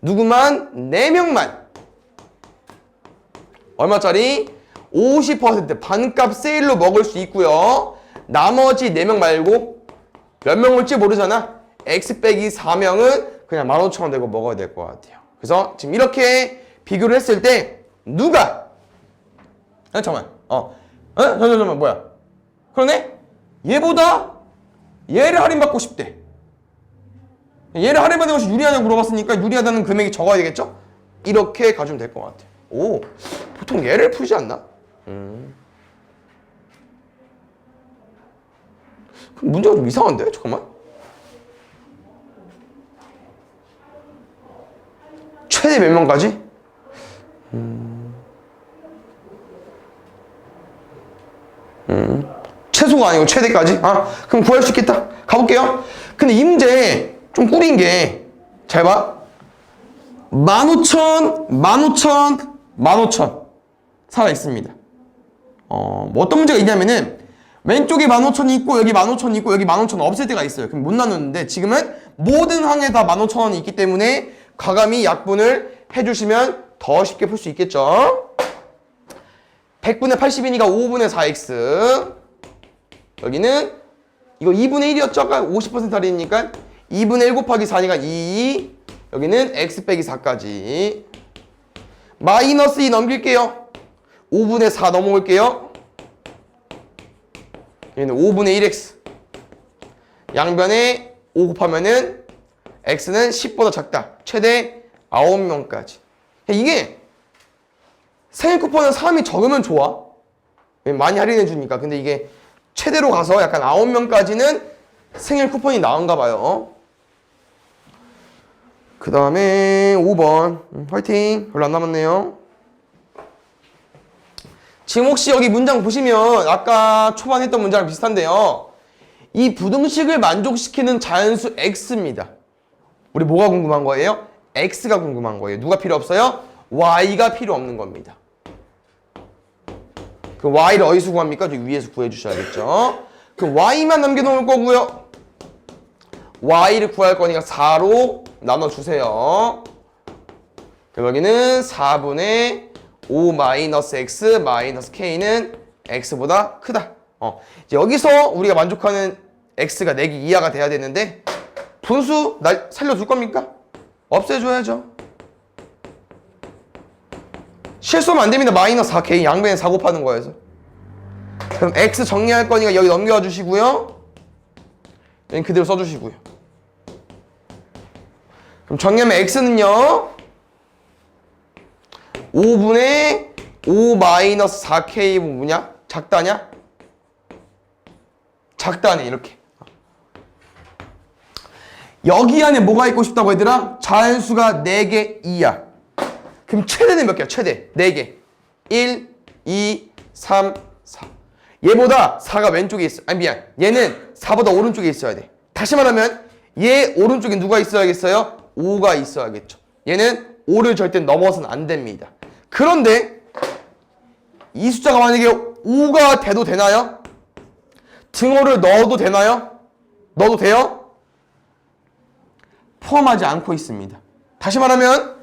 누구만? 4명만. 얼마짜리? 50% 반값 세일로 먹을 수 있고요. 나머지 4명 말고 몇 명 올지 모르잖아. X 빼기 4명은 그냥 15,000원 내고 먹어야 될 것 같아요. 그래서 지금 이렇게 비교를 했을 때 누가 잠깐만 뭐야? 그러네? 얘보다 얘를 할인받고 싶대. 얘를 할인받는 것이 유리하냐고 물어봤으니까 유리하다는 금액이 적어야 되겠죠? 이렇게 가주면 될 것 같아. 오, 보통 얘를 풀지 않나? 그럼 문제가 좀 이상한데? 잠깐만. 최대 몇 명까지? 최소가 아니고 최대까지? 아, 그럼 구할 수 있겠다. 가볼게요. 근데 이 문제 좀 꿀인 게, 잘 봐. 15,000, 15,000, 15,000 살아있습니다. 뭐 어떤 문제가 있냐면은 왼쪽에 15,000이 있고 여기 15,000이 있고 여기 15,000 없을 때가 있어요. 그럼 못 나누는데 지금은 모든 항에 다 15,000원이 있기 때문에 과감히 약분을 해주시면 더 쉽게 풀 수 있겠죠. 100분의 80이니까 5분의 4x. 여기는 이거 2분의 1이었죠? 아까 50% 할인이니까 2분의 1 곱하기 4니까 2. 여기는 x 빼기 4까지. 마이너스 2 넘길게요. 5분의 4 넘어올게요. 여기는 5분의 1x. 양변에 5 곱하면은 x는 10보다 작다. 최대 9명까지. 이게 생일 쿠폰은 3이 적으면 좋아. 많이 할인해 주니까. 근데 이게 최대로 가서 약간 9명까지는 생일 쿠폰이 나온가 봐요. 그 다음에 5번. 화이팅. 별로 안 남았네요. 지금 혹시 여기 문장 보시면 아까 초반 했던 문장랑 비슷한데요. 이 부등식을 만족시키는 자연수 x입니다. 우리 뭐가 궁금한 거예요? x가 궁금한 거예요. 누가 필요 없어요? y가 필요 없는 겁니다. 그 y를 어디서 구합니까? 저 위에서 구해주셔야겠죠. 그 y만 남겨놓을 거고요. y를 구할 거니까 4로 나눠주세요. 그럼 여기는 4분의 5 마이너스 x 마이너스 k는 x보다 크다. 이제 여기서 우리가 만족하는 x가 4개 이하가 돼야 되는데 분수 살려둘 겁니까? 없애줘야죠. 실수하면 안 됩니다. 마이너스 4k 양변에 4 곱하는 거여서. 그럼 x 정리할 거니까 여기 넘겨와 주시고요. 여기 그대로 써주시고요. 그럼 정리하면 x는요 5분의 5 마이너스 4k 뭐냐? 작다냐? 작다네. 이렇게. 여기 안에 뭐가 있고 싶다고 얘들아? 자연수가 4개 이하. 그럼 최대는 몇 개야? 최대 4개. 1, 2, 3, 4. 얘보다 4가 왼쪽에 있어. 아니 미안. 얘는 4보다 오른쪽에 있어야 돼. 다시 말하면 얘 오른쪽에 누가 있어야겠어요? 5가 있어야겠죠. 얘는 5를 절대 넘어서는 안 됩니다. 그런데 이 숫자가 만약에 5가 돼도 되나요? 등호를 넣어도 되나요? 넣어도 돼요? 포함하지 않고 있습니다. 다시 말하면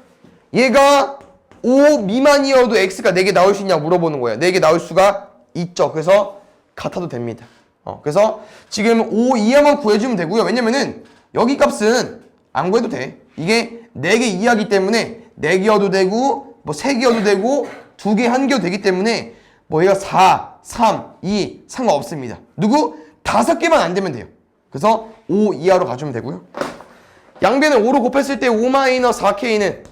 얘가 5 미만이어도 x가 4개 나올 수 있냐고 물어보는 거예요. 4개 나올 수가 있죠. 그래서 같아도 됩니다. 그래서 지금 5 이하만 구해주면 되고요. 왜냐면은 여기 값은 안 구해도 돼. 이게 4개 이하기 때문에 4개여도 되고 뭐 3개여도 되고 2개, 1개여도 되기 때문에 뭐 얘가 4, 3, 2 상관없습니다. 누구? 5개만 안 되면 돼요. 그래서 5 이하로 가주면 되고요. 양변을 5로 곱했을 때 5 마이너스 4k는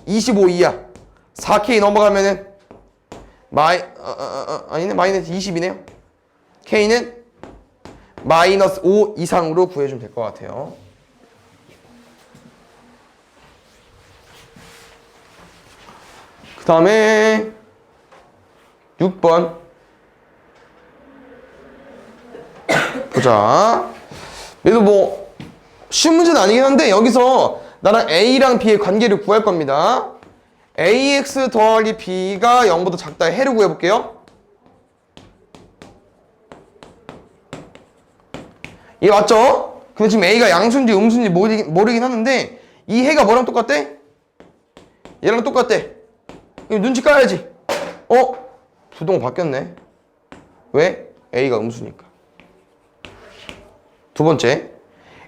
25 이하. 4k 넘어가면은 아니네 마이너스 20이네요. k는 마이너스 5 이상으로 구해주면 될 것 같아요. 그 다음에 6번 보자. 얘도 뭐 쉬운 문제는 아니긴 한데 여기서 나랑 A랑 B의 관계를 구할 겁니다. AX 더하기 B가 0보다 작다의 해를 구해볼게요. 이게 맞죠? 근데 지금 A가 양수인지 음수인지 모르긴 하는데 이 해가 뭐랑 똑같대? 얘랑 똑같대. 이거 눈치 까야지. 부동 바뀌었네. 왜? A가 음수니까. 두 번째,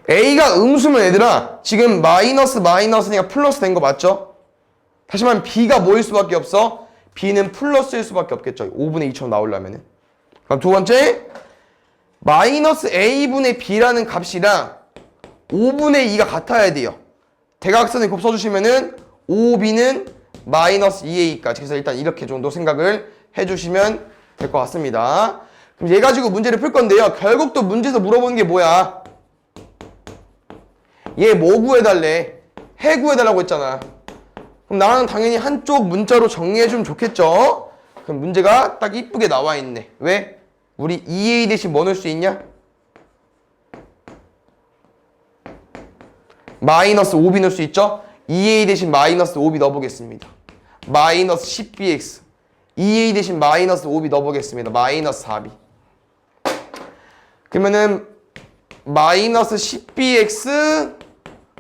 A가 음수면 얘들아 지금 마이너스니까 플러스 된 거 맞죠? 다시 말하면 B가 뭐일 수밖에 없어? B는 플러스일 수밖에 없겠죠. 5분의 2처럼 나오려면은. 그럼 두 번째, 마이너스 a분의 b라는 값이랑 5분의 2가 같아야 돼요. 대각선에 곱 써주시면은 5b는 마이너스 2a까지. 그래서 일단 이렇게 정도 생각을 해주시면 될 것 같습니다. 그럼 얘 가지고 문제를 풀 건데요. 결국 또 문제에서 물어보는 게 뭐야? 얘 뭐 구해달래? 해 구해달라고 했잖아. 그럼 나는 당연히 한쪽 문자로 정리해주면 좋겠죠? 그럼 문제가 딱 이쁘게 나와 있네. 왜? 우리 2a 대신 뭐 넣을 수 있냐? 마이너스 5b 넣을 수 있죠? 2a 대신 마이너스 5b 넣어보겠습니다. 마이너스 10bx. 2a 대신 마이너스 5b 넣어보겠습니다. 마이너스 4b. 그러면은 마이너스 10bx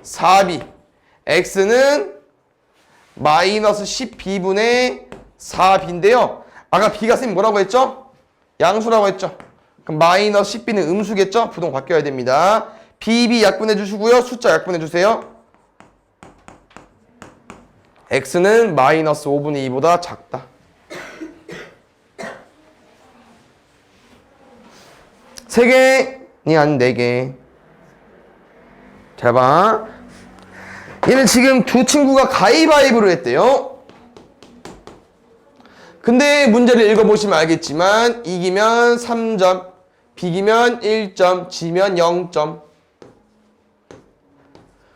4b. x는 마이너스 10b분의 4b인데요. 아까 b가 쌤이 뭐라고 했죠? 양수라고 했죠. 그럼 마이너스 10b는 음수겠죠? 부동 바뀌어야 됩니다. bb 약분해 주시고요. 숫자 약분해 주세요. x는 마이너스 5분의 2보다 작다. 세 개니 아닌 네 개. 잘 봐. 얘는 지금 두 친구가 가위바위보를 했대요. 근데 문제를 읽어보시면 알겠지만 이기면 3점, 비기면 1점, 지면 0점.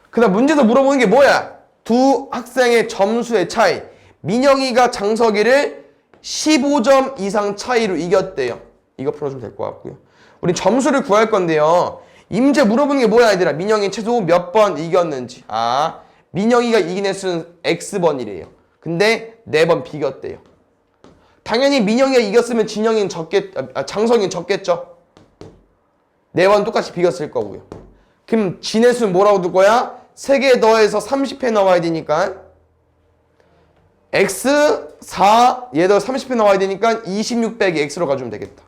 그 다음 문제에서 물어보는 게 뭐야? 두 학생의 점수의 차이. 민영이가 장석이를 15점 이상 차이로 이겼대요. 이거 풀어주면 될 것 같고요. 우리 점수를 구할 건데요. 이 문제 물어보는 게 뭐야 얘들아? 민영이 최소 몇 번 이겼는지. 아, 민영이가 이긴 횟수는 X번이래요. 근데 4번 비겼대요. 당연히 민영이가 이겼으면 진영이는 장석이는 적겠죠? 4번 똑같이 비겼을 거고요. 그럼 진횟수는 뭐라고 둘 거야? 3개 더해서 30회 나와야 되니까 X 4 얘도 30회 나와야 되니까 26 빼기 X로 가주면 되겠다.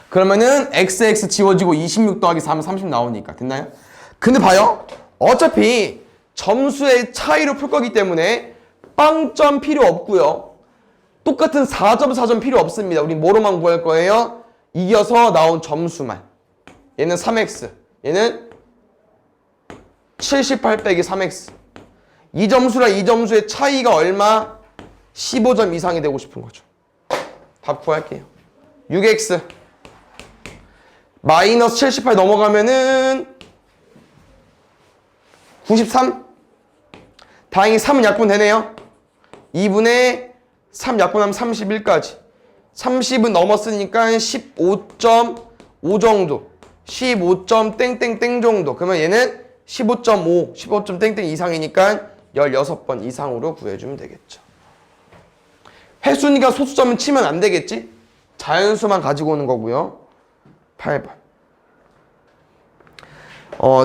그러면은 XX 지워지고 26 더하기 4 하면 30 나오니까. 됐나요? 근데 봐요. 어차피 점수의 차이로 풀 거기 때문에 빵점 필요 없고요. 똑같은 4점 4점 필요 없습니다. 우리 뭐로만 구할 거예요? 이겨서 나온 점수만. 얘는 3x. 얘는 78 빼기 3x. 이 점수랑 이 점수의 차이가 얼마? 15점 이상이 되고 싶은 거죠. 답 구할게요. 6x. 마이너스 78 넘어가면은 93? 다행히 3은 약분되네요. 2분의 3 약분하면 31까지. 30은 넘었으니까 15.5 정도. 15점 땡땡땡 정도. 그러면 얘는 15.5, 15점 땡땡 이상이니까 16번 이상으로 구해주면 되겠죠. 횟수니까 소수점은 치면 안 되겠지? 자연수만 가지고 오는 거고요. 8번.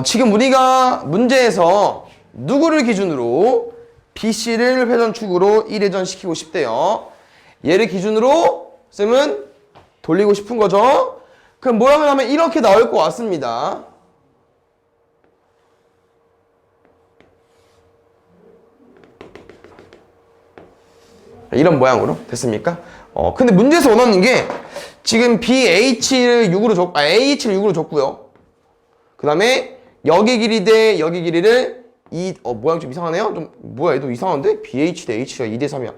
지금 우리가 문제에서 누구를 기준으로 BC를 회전축으로 1회전 시키고 싶대요. 얘를 기준으로 쌤은 돌리고 싶은 거죠. 그럼 모양을 하면 이렇게 나올 것 같습니다. 이런 모양으로 됐습니까? 근데 문제에서 원하는 게 지금 BH를 6으로 AH를 6으로 줬고요. 그 다음에 여기 길이 대 여기 길이를 모양 좀 이상하네요? 좀 뭐야 얘도 이상한데? BH 대 H가 2대 3이야.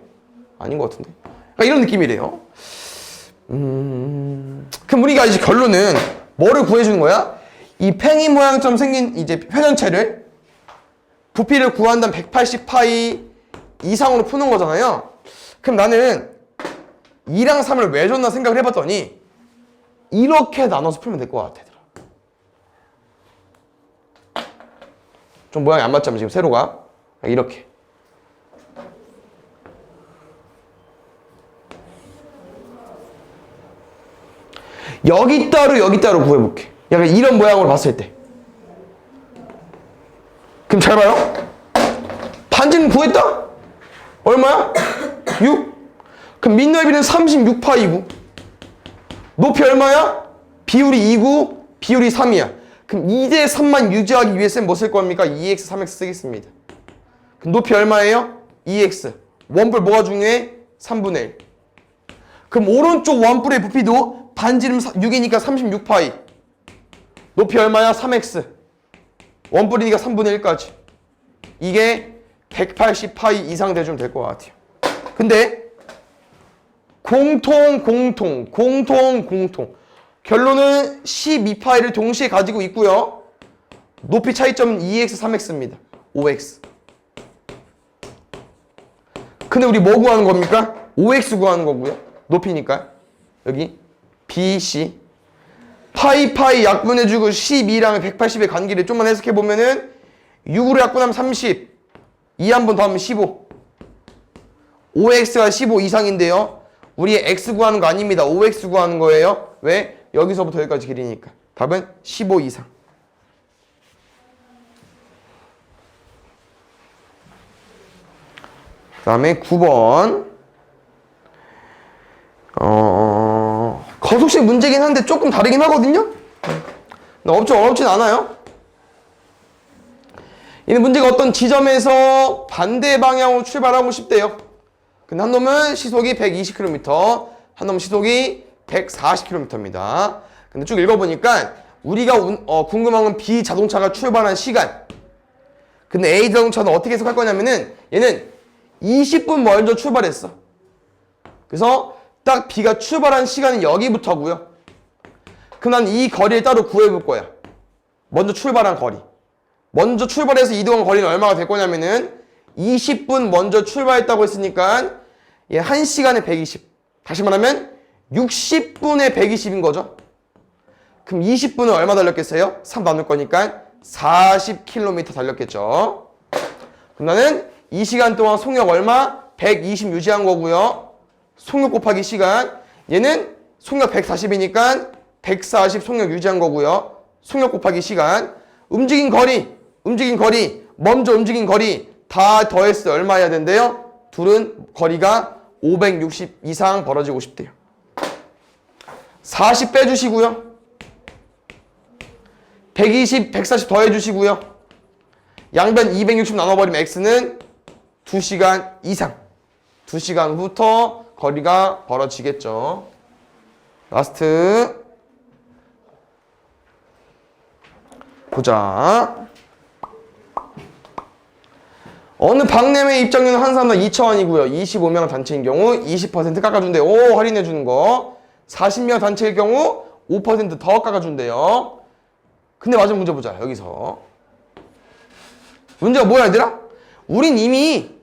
아닌 것 같은데. 그러니까 이런 느낌이래요. 그럼 우리가 이제 결론은 뭐를 구해주는 거야? 이 팽이 모양처럼 생긴 이제 회전체를 부피를 구한다면 180파이 이상으로 푸는 거잖아요. 그럼 나는 2랑 3을 왜 줬나 생각을 해봤더니 이렇게 나눠서 풀면 될 것 같아. 좀 모양이 안 맞잖아 지금 세로가. 이렇게. 여기 따로 구해볼게. 약간 이런 모양으로 봤을 때. 그럼 잘 봐요. 반지는 구했다? 얼마야? 6? 그럼 밑넓이는 36파이고 높이 얼마야? 비율이 2고 비율이 3이야. 그럼 2대 3만 유지하기 위해서는 뭐 쓸 겁니까? 2x, 3x 쓰겠습니다. 그럼 높이 얼마예요? 2x. 원뿔 뭐가 중요해? 3분의 1. 그럼 오른쪽 원뿔의 부피도 반지름 6이니까 36파이. 높이 얼마야? 3x. 원뿔이니까 3분의 1까지. 이게 180파이 이상 돼주면 될 것 같아요. 근데 공통. 결론은 12파이를 동시에 가지고 있고요. 높이 차이점은 2x, 3x입니다. 5x. 근데 우리 뭐 구하는 겁니까? 5x 구하는 거고요. 높이니까. 여기 BC. 파이 약분해주고 12랑 180의 관계를 좀만 해석해보면은 6으로 약분하면 30. 2 한 번 더 하면 15. 5x가 15 이상인데요. 우리의 x 구하는 거 아닙니다. 5x 구하는 거예요. 왜? 여기서부터 여기까지 길이니까. 답은 15 이상. 그 다음에 9번. 거속식 문제긴 한데 조금 다르긴 하거든요? 근데 어렵진 않아요. 이 문제가 어떤 지점에서 반대 방향으로 출발하고 싶대요. 근데 한 놈은 시속이 120km, 한 놈은 시속이 140km입니다. 근데 쭉 읽어보니까 우리가 궁금한 건 B 자동차가 출발한 시간. 근데 A 자동차는 어떻게 해석할 거냐면은 얘는 20분 먼저 출발했어. 그래서 딱 B가 출발한 시간은 여기부터고요. 그럼 난 이 거리를 따로 구해볼 거야. 먼저 출발한 거리. 먼저 출발해서 이동한 거리는 얼마가 될 거냐면은 20분 먼저 출발했다고 했으니까 얘 1시간에 120. 다시 말하면 60분에 120인 거죠. 그럼 20분은 얼마 달렸겠어요? 3 나눌 거니까 40km 달렸겠죠. 그럼 나는 이 시간 동안 속력 얼마? 120 유지한 거고요. 속력 곱하기 시간. 얘는 속력 140이니까 140 속력 유지한 거고요. 속력 곱하기 시간. 움직인 거리, 먼저 움직인 거리 다 더했을 때 얼마 해야 된대요? 둘은 거리가 560 이상 벌어지고 싶대요. 40 빼주시고요. 120, 140 더해주시고요. 양변 260 나눠버리면 x는 2시간 이상. 2시간 후부터 거리가 벌어지겠죠. 라스트. 보자. 어느 박람회 입장료는 한 사람당 2,000원이고요. 25명 단체인 경우 20% 깎아준대요. 오, 할인해주는 거. 40명 단체일 경우 5% 더 깎아준대요. 근데 마지막 문제 보자. 여기서. 문제가 뭐야, 얘들아? 우린 이미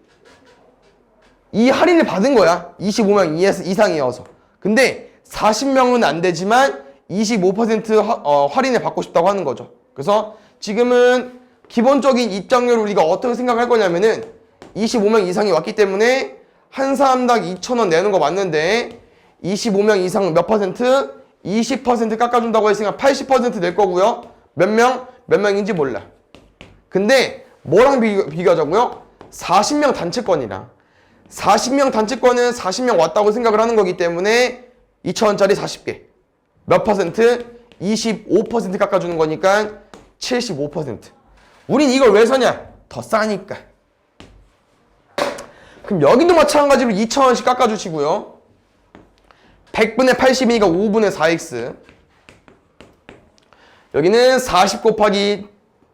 이 할인을 받은 거야. 25명 이상이어서. 근데 40명은 안 되지만 25% 할인을 받고 싶다고 하는 거죠. 그래서 지금은 기본적인 입장료를 우리가 어떻게 생각할 거냐면은 25명 이상이 왔기 때문에 한 사람당 2,000원 내는 거 맞는데 25명 이상 몇 퍼센트? 20% 깎아준다고 했으니까 80% 낼 거고요. 몇 명인지 몰라. 근데 뭐랑 비교하자고요? 40명 단체권이랑. 40명 단체권은 40명 왔다고 생각을 하는 거기 때문에 2,000원짜리 40개. 몇 퍼센트? 25% 깎아주는 거니까 75%. 우린 이걸 왜 사냐? 더 싸니까. 그럼 여기도 마찬가지로 2,000원씩 깎아주시고요. 100분의 80이니까 5분의 4x. 여기는 40 곱하기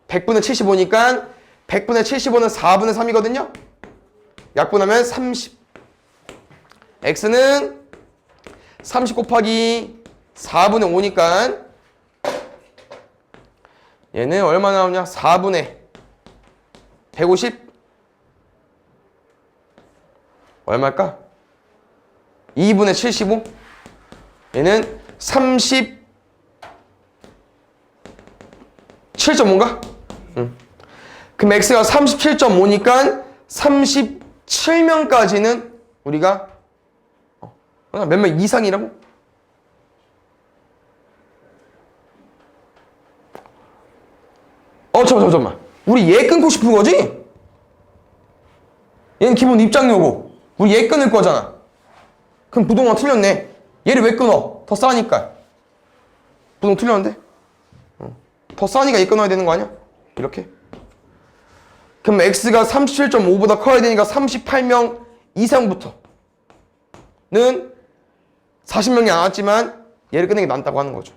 100분의 75니까 100분의 75는 4분의 3이거든요. 약분하면 30. x는 30 곱하기 4분의 5니까 얘는 얼마 나오냐? 4분의 150? 얼마일까? 2분의 75? 얘는 37.5인가? 그럼 x가 37.5니까 37명까지는 우리가 몇 명 이상이라고? 잠깐만. 우리 얘 끊고 싶은 거지? 얘는 기본 입장료고 우리 얘 끊을 거잖아. 그럼 부동산 틀렸네. 얘를 왜 끊어? 더 싸니까. 부동 틀렸는데? 더 싸니까 얘 끊어야 되는 거 아니야? 이렇게. 그럼 x가 37.5보다 커야 되니까 38명 이상부터는 40명이 안 왔지만 얘를 끝내는 게 낫다고 하는 거죠.